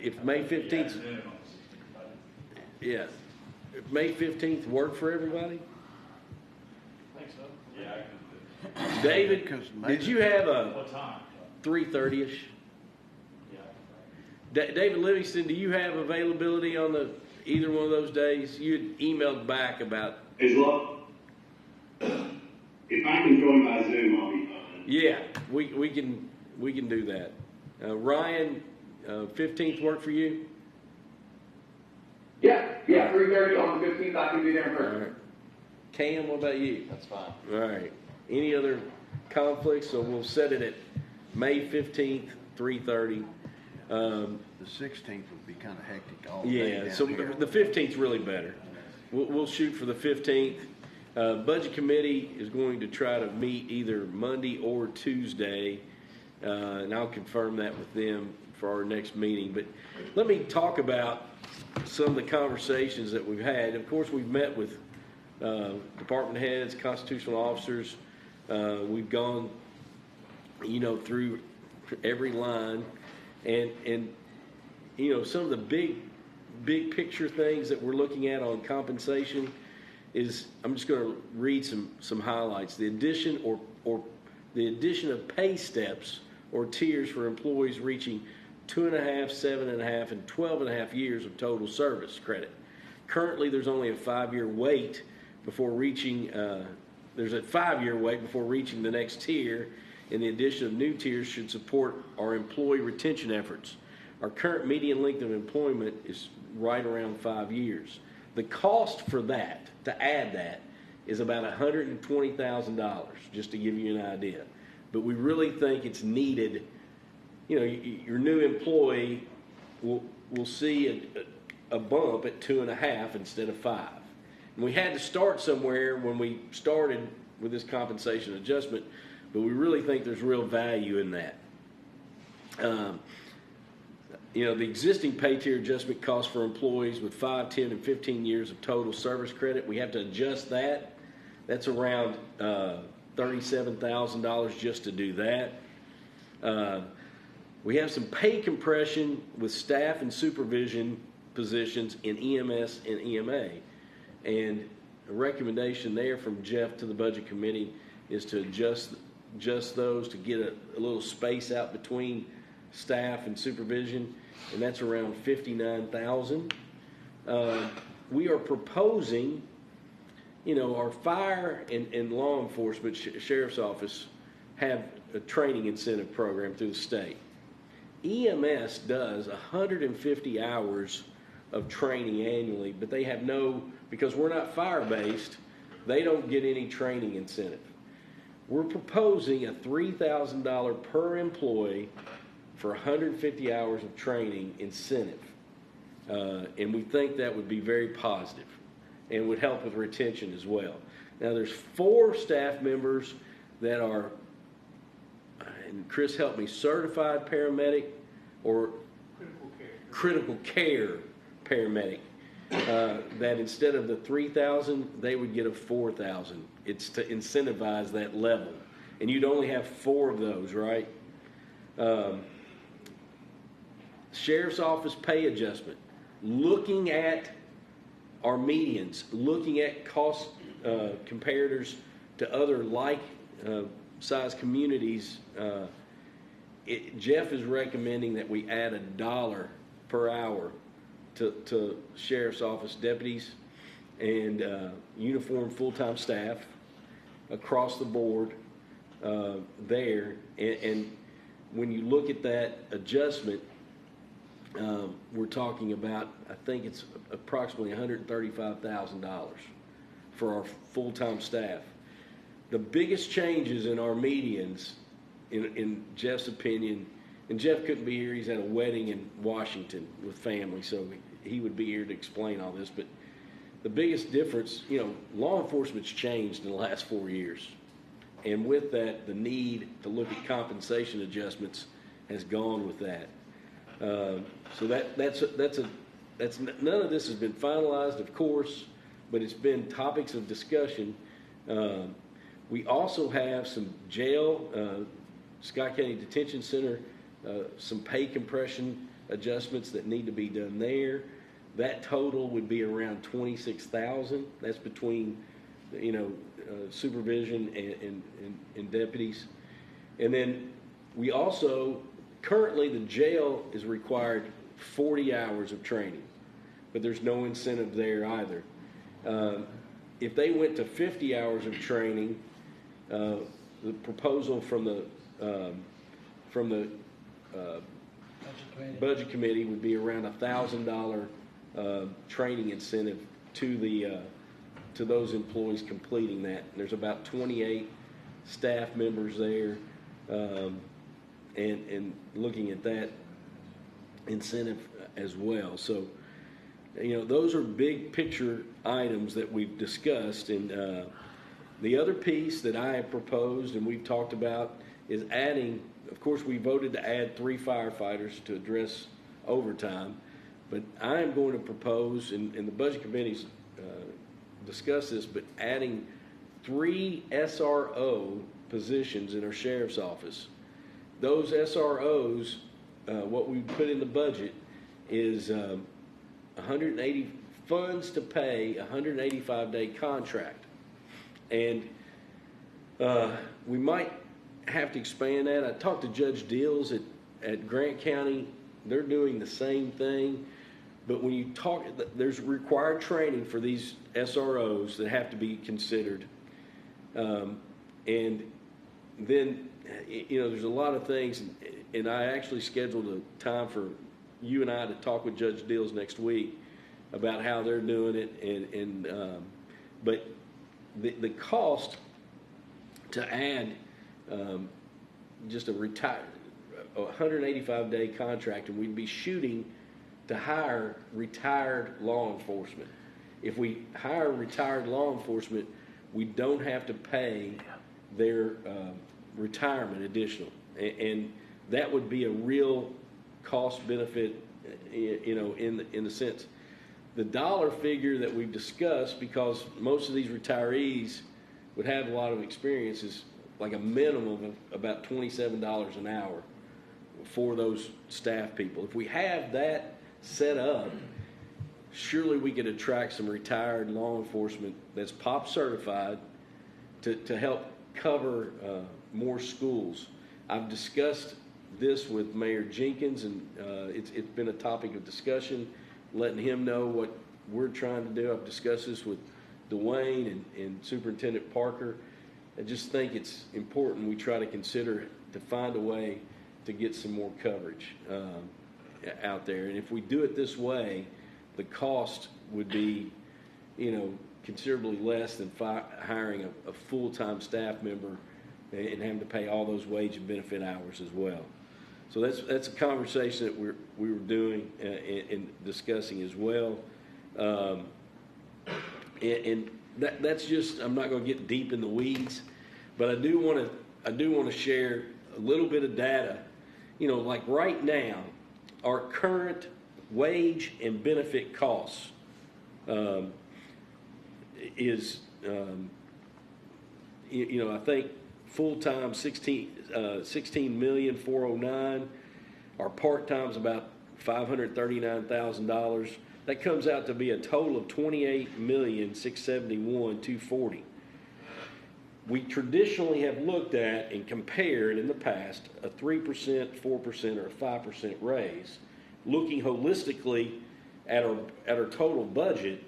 if May 15th, Afternoon on the 16th, yeah, if May 15th work for everybody? I think so. Yeah, I can do it. David, Because did you have a What time? 3:30-ish? Yeah. David Livingston, do you have availability on either one of those days? You had emailed back about. As long, if I can join by Zoom, I'll be fine. Yeah, we can do that. Ryan, 15th work for you? Yeah, 3:30 on the 15th, I can be there in All person. right. Cam, what about you? That's fine. All right. Any other conflicts? So we'll set it at May 15th, 3:30. The 16th would be kind of hectic all day Yeah, down so here. the 15th is really better. We'll shoot for the 15th. Budget committee is going to try to meet either Monday or Tuesday, and I'll confirm that with them for our next meeting. But let me talk about some of the conversations that we've had. Of course, we've met with department heads, constitutional officers. We've gone, through every line, and some of the big picture things that we're looking at on compensation is, I'm just going to read some highlights. The addition of pay steps or tiers for employees reaching 2.5, 7.5, and 12.5 years of total service credit. Currently, there's only a 5-year wait before reaching. There's a 5-year wait before reaching the next tier, and the addition of new tiers should support our employee retention efforts. Our current median length of employment is right around 5 years. The cost for that, to add that, is about $120,000, just to give you an idea. But we really think it's needed. Your new employee will see a bump at 2.5 instead of 5. And we had to start somewhere when we started with this compensation adjustment, but we really think there's real value in that. The existing pay tier adjustment costs for employees with 5, 10, and 15 years of total service credit. We have to adjust that. That's around $37,000 just to do that. We have some pay compression with staff and supervision positions in EMS and EMA. And a recommendation there from Jeff to the budget committee is to adjust those to get a little space out between staff and supervision, and that's around $59,000. we are proposing, our fire and law enforcement, sheriff's office have a training incentive program through the state. EMS does 150 hours of training annually, but they have because we're not fire-based, they don't get any training incentive. We're proposing a $3,000 per employee for 150 hours of training incentive. And we think that would be very positive and would help with retention as well. Now, there's 4 staff members that are, and Chris helped me, certified paramedic or critical care paramedic. That instead of the 3,000, they would get a 4,000. It's to incentivize that level, and you'd only have 4 of those, right? Sheriff's office pay adjustment, looking at our medians, looking at cost comparators to other size communities. Jeff is recommending that we add $1 per hour to sheriff's office deputies and uniform full-time staff across the board there. And when you look at that adjustment, we're talking about, I think it's approximately $135,000 for our full-time staff. The biggest changes in our medians, in Jeff's opinion, and Jeff couldn't be here, he's at a wedding in Washington with family, so he would be here to explain all this, but the biggest difference, law enforcement's changed in the last 4 years. And with that, the need to look at compensation adjustments has gone with that. So that's none of this has been finalized, of course, but it's been topics of discussion. We also have some jail, Scott County Detention Center, some pay compression adjustments that need to be done there. That total would be around $26,000. That's between, supervision and deputies. And then we also, currently the jail is required 40 hours of training, but there's no incentive there either. If they went to 50 hours of training, the proposal from the budget committee would be around $1,000 training incentive to those employees completing that. There's about 28 staff members there, and looking at that incentive as well. So, those are big picture items that we've discussed. And the other piece that I have proposed and we've talked about is adding, of course, we voted to add 3 firefighters to address overtime, but I am going to propose, and the budget committee's discussed this, but adding 3 SRO positions in our sheriff's office. Those SROs, what we put in the budget is 180 funds to pay a 185-day contract. And we might have to expand that. I talked to Judge Deals at Grant County. They're doing the same thing. But when you talk, there's required training for these SROs that have to be considered. And then, there's a lot of things. And I actually scheduled a time for you and I to talk with Judge Deals next week about how they're doing it. But the cost to add just a 185-day contract, and we'd be shooting to hire retired law enforcement. If we hire retired law enforcement, we don't have to pay their retirement additional, and that would be a real cost benefit, in the sense. The dollar figure that we've discussed, because most of these retirees would have a lot of experience, is like a minimum of about $27 an hour for those staff people. If we have that set up, surely we could attract some retired law enforcement that's POP certified to help cover more schools. I've discussed this with Mayor Jenkins, and it's been a topic of discussion, letting him know we're trying to do. I've discussed this with Dwayne and Superintendent Parker. I just think it's important we try to consider to find a way to get some more coverage out there. And if we do it this way, the cost would be, considerably less than hiring a full-time staff member and having to pay all those wage and benefit hours as well. So that's a conversation that we were doing and discussing as well. And that's just, I'm not going to get deep in the weeds, but I do want to share a little bit of data. Like right now, our current wage and benefit costs is, I think full-time $16,409,000. Our part-time's about $539,000. That comes out to be a total of $28,671,240. We traditionally have looked at and compared in the past a 3%, 4%, or a 5% raise, looking holistically at our total budget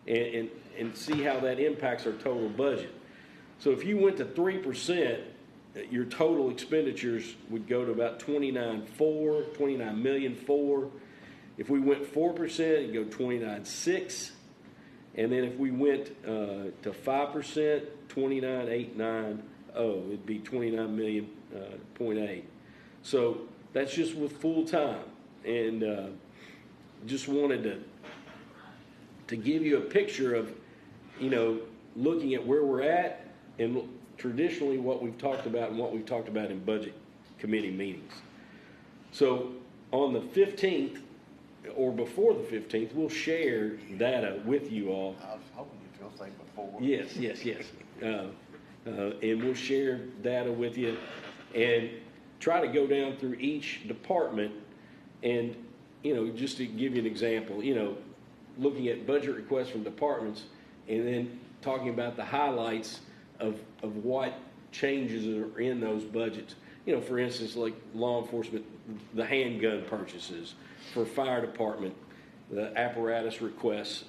and see how that impacts our total budget. So if you went to 3%, your total expenditures would go to about $29,400,000. If we went 4%, it'd go $29,600,000. And then if we went to 5%, $29,890. It'd be $29,000,000.8. So that's just with full time, and just wanted to give you a picture of, looking at where we're at and traditionally what we've talked about and what we've talked about in budget committee meetings. So on the 15th or before the 15th, we'll share data with you all. I was hoping you were going to say before. Yes. And we'll share data with you and try to go down through each department and, just to give you an example, looking at budget requests from departments and then talking about the highlights of what changes are in those budgets. For instance, like law enforcement, the handgun purchases, for fire department, the apparatus requests,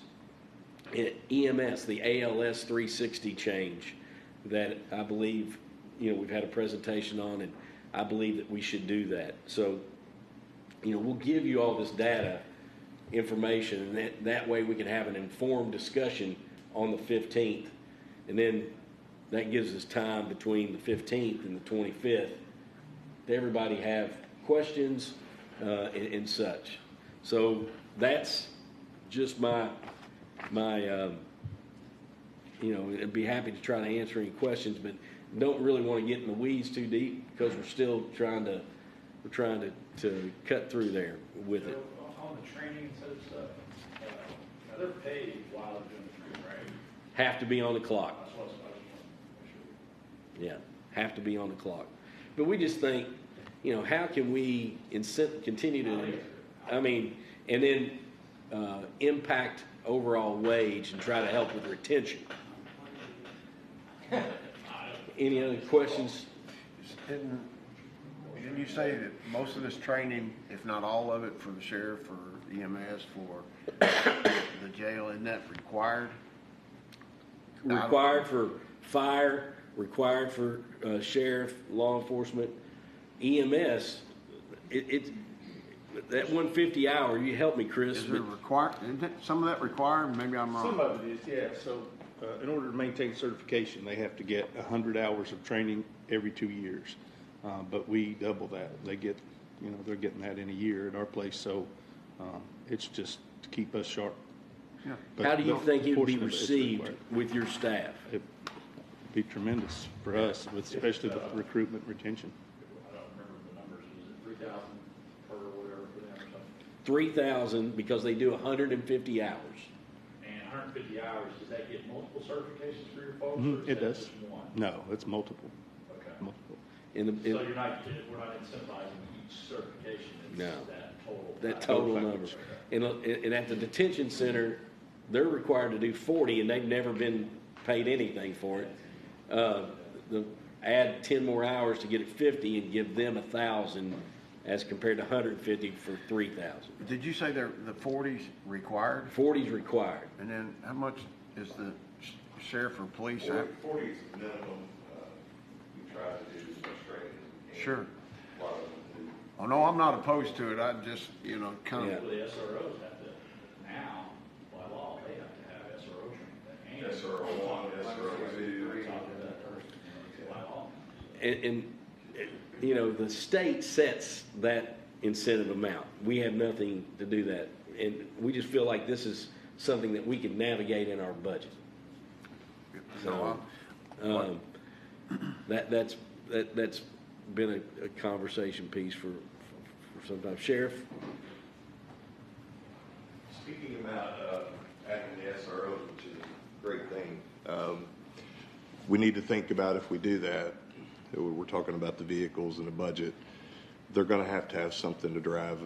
EMS, the ALS 360 change that I believe, we've had a presentation on, and I believe that we should do that. So, we'll give you all this data information, and that way we can have an informed discussion on the 15th. And then that gives us time between the 15th and the 25th to everybody have questions and such. So that's just my I'd be happy to try to answer any questions, but don't really want to get in the weeds too deep because we're still trying to cut through there with it. On the training and such stuff, they're paid while they're doing the training, right? Have to be on the clock. That's what I just want to make sure. Yeah, have to be on the clock. But we just think, how can we continue to, and then impact overall wage and try to help with retention. Any other questions? Didn't you say that most of this training, if not all of it, for the sheriff or EMS for the jail, isn't that required? Required for fire, required for sheriff, law enforcement, EMS. It's that 150 hour. You help me, Chris. Is it required? Isn't some of that required? Maybe I'm wrong. Some of it is, yeah. So in order to maintain certification, they have to get 100 hours of training every 2 years. But we double that. They get, they're getting that in a year at our place. So it's just to keep us sharp. Yeah. But how do you think it would be portion of it is received required. with your staff? It'd be tremendous for us, especially the recruitment retention. I don't remember the numbers. Is it 3,000 per whatever for them or something? 3,000 because they do 150 hours. And 150 hours, does that get multiple certifications for your folks? Or is It that does. just one? No, it's multiple. Okay. Multiple. So we're not incentivizing each certification. It's No. that total. That total number. And at the detention center, they're required to do 40, and they've never been paid anything for it. Add 10 more hours to get it 50 and give them 1,000 as compared to 150 for 3,000. Did you say the 40's required? 40's required. And then how much is the sheriff or police? 40 is the minimum. We try to do as much training as we can. Sure. A lot of them do. Oh, no, I'm not opposed to it. I just, kind Yeah. of. Well, the SROs have to, now, by law, they have to have SRO training. And SRO 1, SRO 2. on top of that first, by law. And the state sets that incentive amount. We have nothing to do that. And we just feel like this is something that we can navigate in our budget. So, that's been a conversation piece for some time. Sheriff? Speaking about adding the SROs, which is a great thing, we need to think about if we do that, we're talking about the vehicles and the budget, they're going to have something to drive.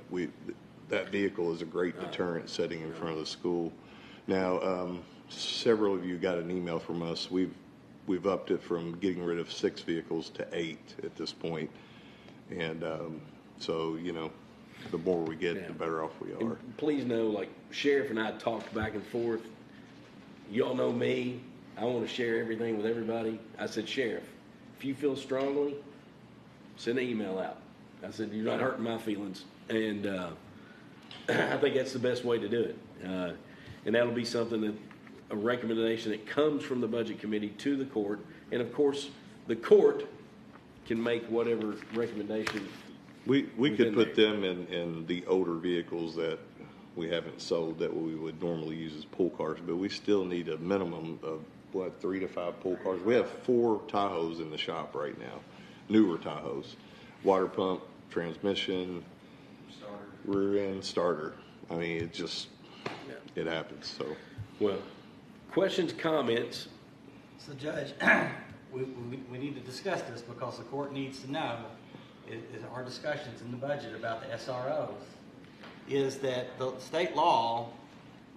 That vehicle is a great deterrent sitting in front of the school. Now, several of you got an email from us. We've upped it from getting rid of 6 vehicles to 8 at this point. And so, the more we get, the better off we are. And please know, like, Sheriff and I talked back and forth. Y'all know me. I want to share everything with everybody. I said, Sheriff, if you feel strongly, send an email out. I said, you're not hurting my feelings. And I think that's the best way to do it. And that'll be something a recommendation that comes from the Budget Committee to the court. And, of course, the court can make whatever recommendation. We could put them in the older vehicles that we haven't sold that we would normally use as pool cars, but we still need a minimum of 3 to 5 pool cars. We have 4 Tahoes in the shop right now, newer Tahoes, water pump, transmission, rear end, starter. I mean, it happens. So, Well, questions, comments? So Judge, we need to discuss this because the court needs to know, is our discussions in the budget about the SROs, is that the state law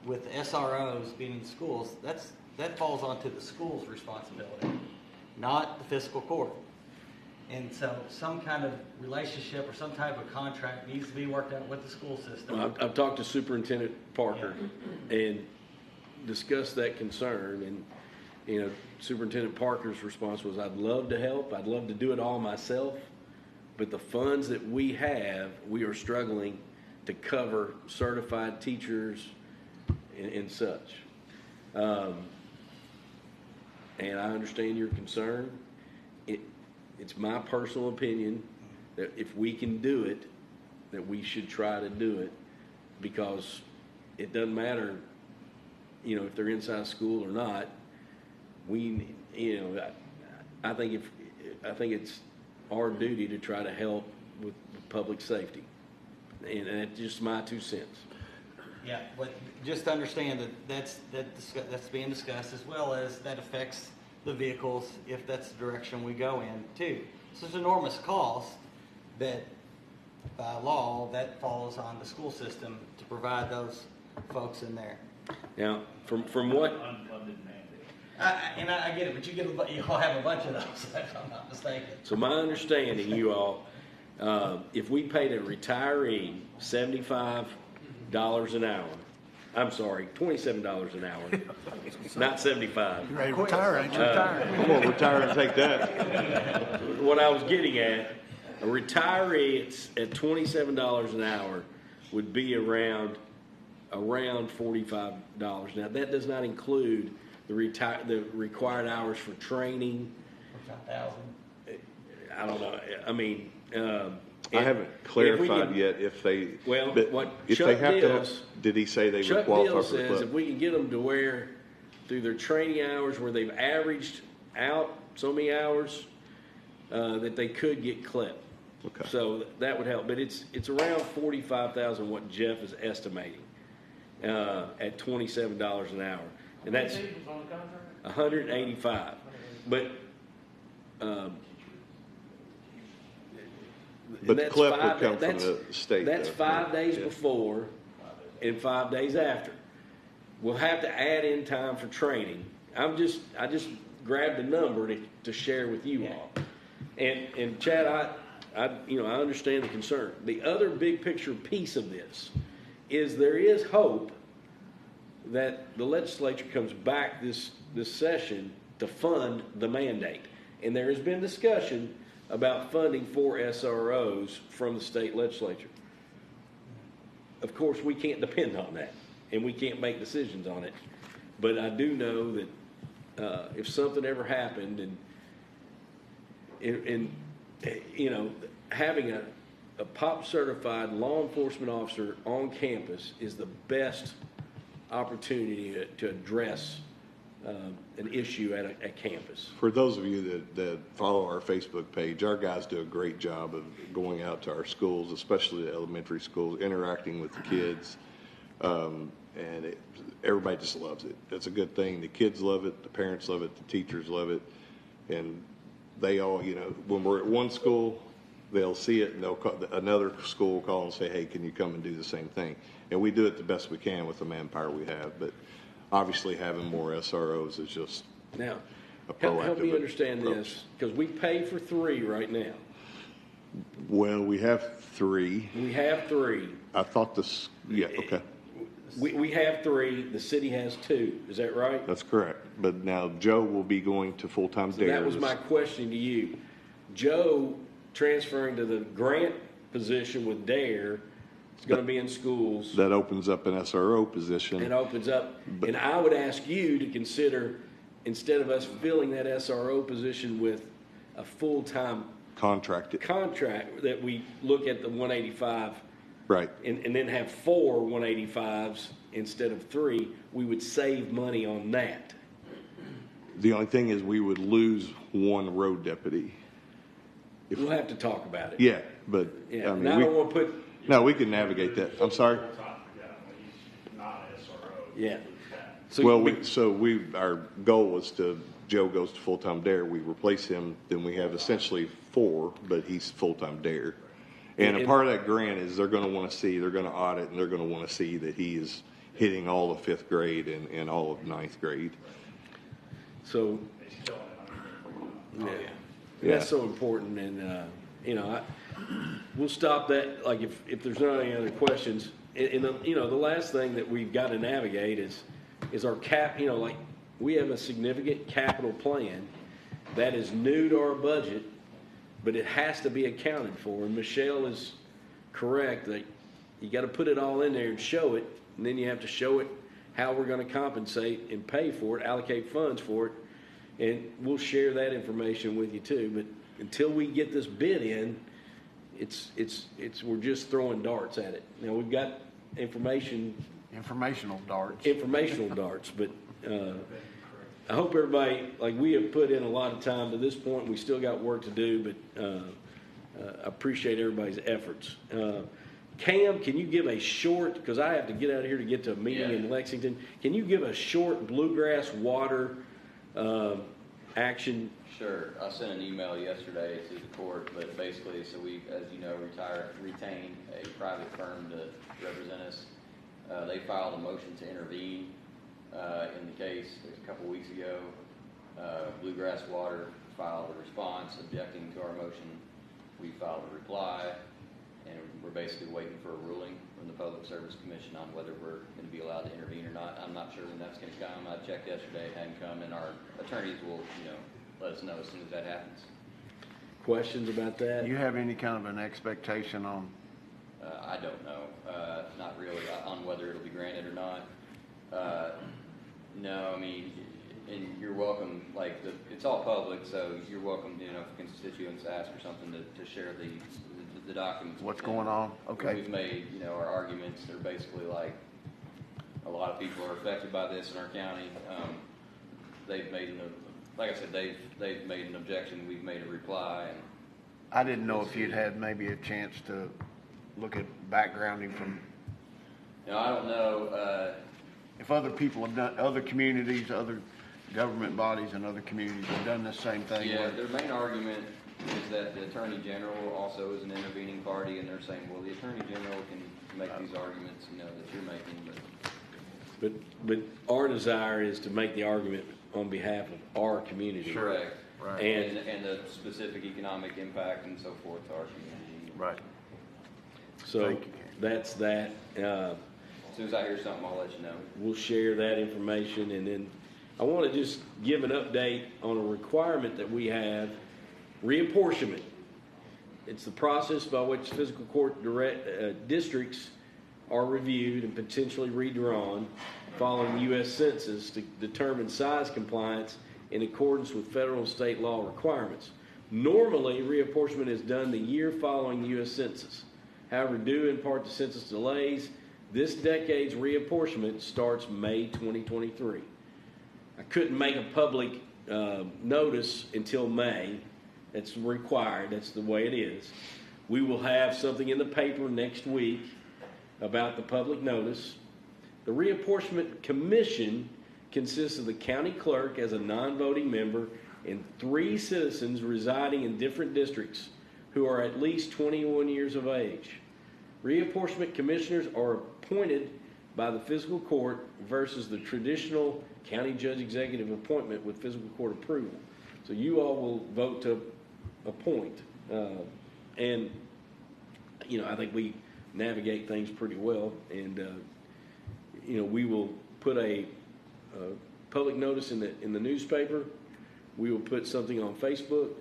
with the SROs being in schools, that falls onto the school's responsibility, not the fiscal court. And so some kind of relationship or some type of contract needs to be worked out with the school system. I've talked to Superintendent Parker and discussed that concern. And, Superintendent Parker's response was, I'd love to help. I'd love to do it all myself. But the funds that we have, we are struggling to cover certified teachers and such. And I understand your concern. It's my personal opinion that if we can do it, that we should try to do it, because it doesn't matter, if they're inside school or not. I think it's our duty to try to help with public safety, and that's just my 2 cents. Yeah, but just understand that's being discussed, as well as that affects the vehicles if that's the direction we go in too. So there's enormous cost that by law that falls on the school system to provide those folks in there. Now, from what Unfunded mandate. I get it, but you all have a bunch of those, if I'm not mistaken. So my understanding, you all, if we paid a retiree $75 an hour, I'm sorry, $27 an hour, not 75. You ready to retire, ain't you? I'm going to retire and take that. What I was getting at, a retiree at $27 an hour would be around $45. Now, that does not include the required hours for training. 1,000. I don't know. I mean, I haven't clarified yet if they. Well, but what if Chuck they have Dills, to. Did he say they would Chuck qualify Dills for the says club? if we can get them to where, through their training hours, where they've averaged out so many hours, that they could get clipped. Okay. So that would help. But it's around 45,000 what Jeff is estimating at $27 an hour, and that's 185. But But that's clip would 5 come from that's- the state. That's though, 5 right? days Yeah. before and 5 days after. We'll have to add in time for training. I just grabbed a number to share with you all. And Chad, I understand the concern. The other big picture piece of this is there is hope that the legislature comes back this session to fund the mandate. And there has been discussion about funding for SROs from the state legislature. Of course, we can't depend on that, and we can't make decisions on it. But I do know that if something ever happened, and having a POP certified law enforcement officer on campus is the best opportunity to address an issue at campus. For those of you that follow our Facebook page, our guys do a great job of going out to our schools, especially the elementary schools, interacting with the kids. Everybody just loves it. It's a good thing. The kids love it, the parents love it, the teachers love it. And they all, when we're at one school, they'll see it and they'll call, another school will call and say, hey, can you come and do the same thing? And we do it the best we can with the manpower we have. But obviously having more SROs is just now, a proactive help me understand approach. this, because we pay for 3 right now. Well, we have 3. We have 3. I thought this, yeah, okay. We have 3. The city has 2. Is that right? That's correct. But now Joe will be going to full-time So DARE. that was my question to you. Joe transferring to the grant position with DARE is going to be in schools. That opens up an SRO position. It opens up, and I would ask you to consider, instead of us filling that SRO position with a full-time contract, that we look at the 185, right, and then have 4 185s instead of 3, we would save money on that. The only thing is we would lose 1 road deputy. We'll have to talk about it. Yeah, but Yeah, I mean, and I don't want to put. No, we can navigate that. I'm sorry. Yeah. So our goal was Joe goes to full-time DARE, we replace him, then we have essentially 4, but he's full-time DARE. And a part of that grant is they're going to audit, and they're going to want to see that he is hitting all of 5th grade and all of 9th grade. So, yeah. That's so important, and we'll stop that. Like if there's not any other questions, and the last thing that we've got to navigate is our cap. Like we have a significant capital plan that is new to our budget, but it has to be accounted for. And Michelle is correct that you got to put it all in there and show it, and then you have to show it how we're going to compensate and pay for it, allocate funds for it. And we'll share that information with you too. But until we get this bid in, we're just throwing darts at it. Now we've got Informational darts. But I hope everybody, like we have put in a lot of time to this point. We still got work to do, but I appreciate everybody's efforts. Cam, can you give a short, because I have to get out of here to get to a meeting in Lexington. Can you give a short bluegrass water action? Sure. I sent an email yesterday to the court, but basically, so we, as you know, retained a private firm to represent us. They filed a motion to intervene in the case a couple weeks ago. Bluegrass Water filed a response objecting to our motion. We filed a reply, and we're basically waiting for a ruling from the Public Service Commission on whether we're going to be allowed to intervene or not. I'm not sure when that's going to come. I checked yesterday, it hadn't come, and our attorneys will, let us know as soon as that happens. Questions about that? Do you have any kind of an expectation on? I don't know, not really, on whether it'll be granted or not. No, I mean, and you're welcome, it's all public, so you're welcome, if constituents ask for something to share the documents. What's going on? Okay. We've made, our arguments, they're basically like, a lot of people are affected by this in our county. They've made like I said, they've made an objection, we've made a reply. And I didn't know if you'd had maybe a chance to look at backgrounding from. I don't know. If other people have done, other communities, other government bodies and other communities have done the same thing. Yeah, their main argument is that the Attorney General also is an intervening party, and they're saying, well, the Attorney General can make these arguments, that you're making. But our desire is to make the argument on behalf of our community. Correct. Right. And the specific economic impact and so forth to our community. Right. So Thank you. that's that. As soon as I hear something, I'll let you know. We'll share that information, and then I want to just give an update on a requirement that we have, reapportionment. It's the process by which fiscal court districts are reviewed and potentially redrawn following the U.S. Census to determine size compliance in accordance with federal and state law requirements. Normally, reapportionment is done the year following the U.S. Census. However, due in part to census delays, this decade's reapportionment starts May 2023. I couldn't make a public notice until May. That's required. That's the way it is. We will have something in the paper next week about the public notice. The Reapportionment Commission consists of the county clerk as a non-voting member and 3 citizens residing in different districts who are at least 21 years of age. Reapportionment commissioners are appointed by the fiscal court versus the traditional county judge executive appointment with fiscal court approval. So you all will vote to appoint. And, you know, I think we navigate things pretty well. And, you know, we will put a public notice in the newspaper. We will put something on Facebook.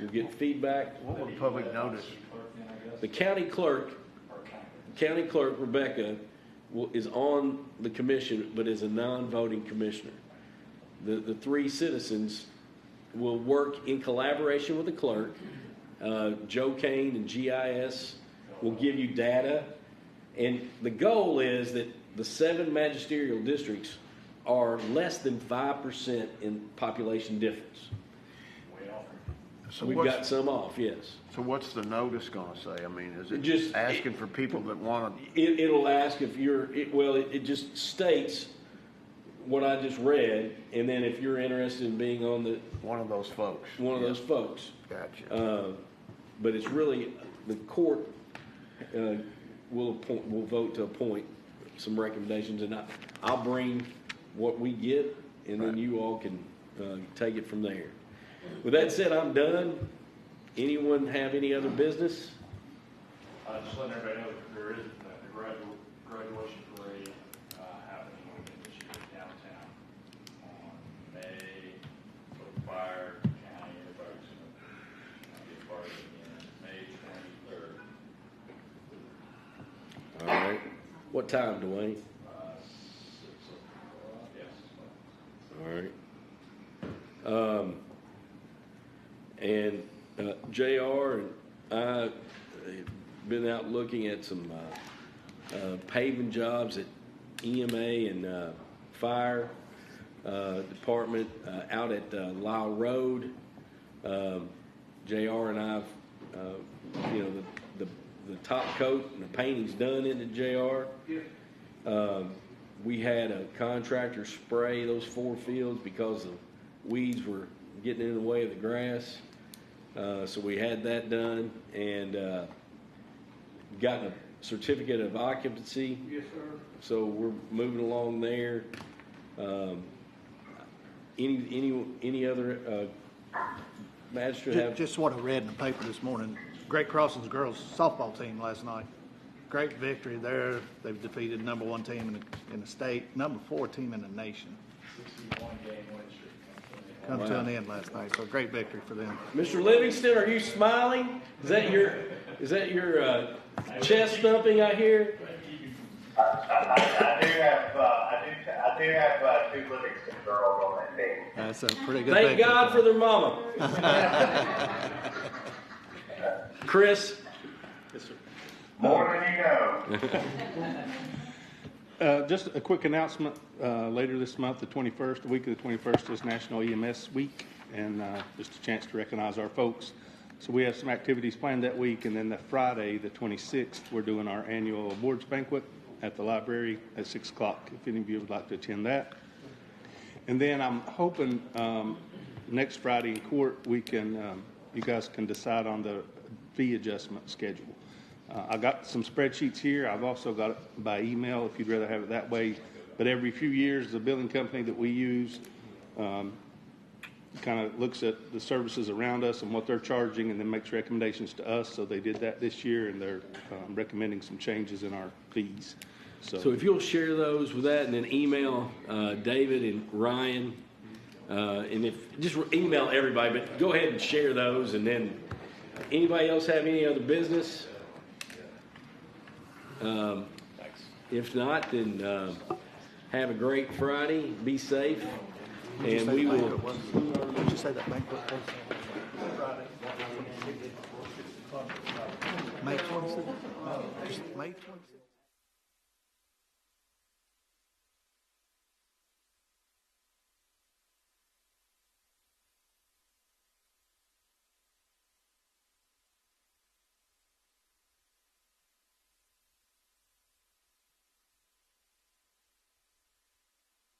We'll get feedback. What will the public notice? The county clerk, Rebecca, is on the commission, but is a non-voting commissioner. The 3 citizens will work in collaboration with the clerk. Joe Kane and GIS will give you data. And the goal is that the 7 magisterial districts are less than 5% in population difference. So We've got some off, yes. So what's the notice gonna say? I mean, is it Just- asking for people that wanna? It'll ask if it just states what I just read, and then if you're interested in being on one of those folks. Those folks. Gotcha. But it's really, the court will vote to appoint some recommendations, and I'll bring what we get, and then you all can take it from there. With that said, I'm done. Anyone have any other business? Just letting everybody know that there is the graduation parade happening this year downtown on May, for the fire, county, everybody's going to get part of it again, May 23rd. All right. What time, Dwayne? 6 o'clock, yes. All right. And JR and I have been out looking at some paving jobs at EMA and fire department out at Lyle Road. JR and I have, the top coat and the painting's done into JR. We had a contractor spray those 4 fields because the weeds were getting in the way of the grass. So we had that done and gotten a certificate of occupancy. Yes, sir. So we're moving along there. Any other magistrate have? Just what I read in the paper this morning, Great Crossings girls softball team last night. Great victory there. They've defeated #1 team in the state, #4 team in the nation. 61 game win streak. Come to an end last night, so great victory for them. Mr. Livingston, are you smiling? Is that your chest thumping I hear? I do have 2 Livingston girls on that team. That's a pretty good Thank victory. God for their mama. Chris? More than you know. Just a quick announcement, later this month, the 21st, the week of the 21st is National EMS Week, and just a chance to recognize our folks. So we have some activities planned that week, and then the Friday, the 26th, we're doing our annual awards banquet at the library at 6 o'clock, if any of you would like to attend that. And then I'm hoping next Friday in court, we can, you guys can decide on the fee adjustment schedule. I got some spreadsheets here. I've also got it by email if you'd rather have it that way. But every few years, the billing company that we use kind of looks at the services around us and what they're charging and then makes recommendations to us. So they did that this year, and they're recommending some changes in our fees. So if you'll share those with that and then email David and Ryan, and if just email everybody, but go ahead and share those. And then anybody else have any other business? If not, then have a great Friday. Be safe. And we will. What'd you say that banquet was? May 26th? May 26th?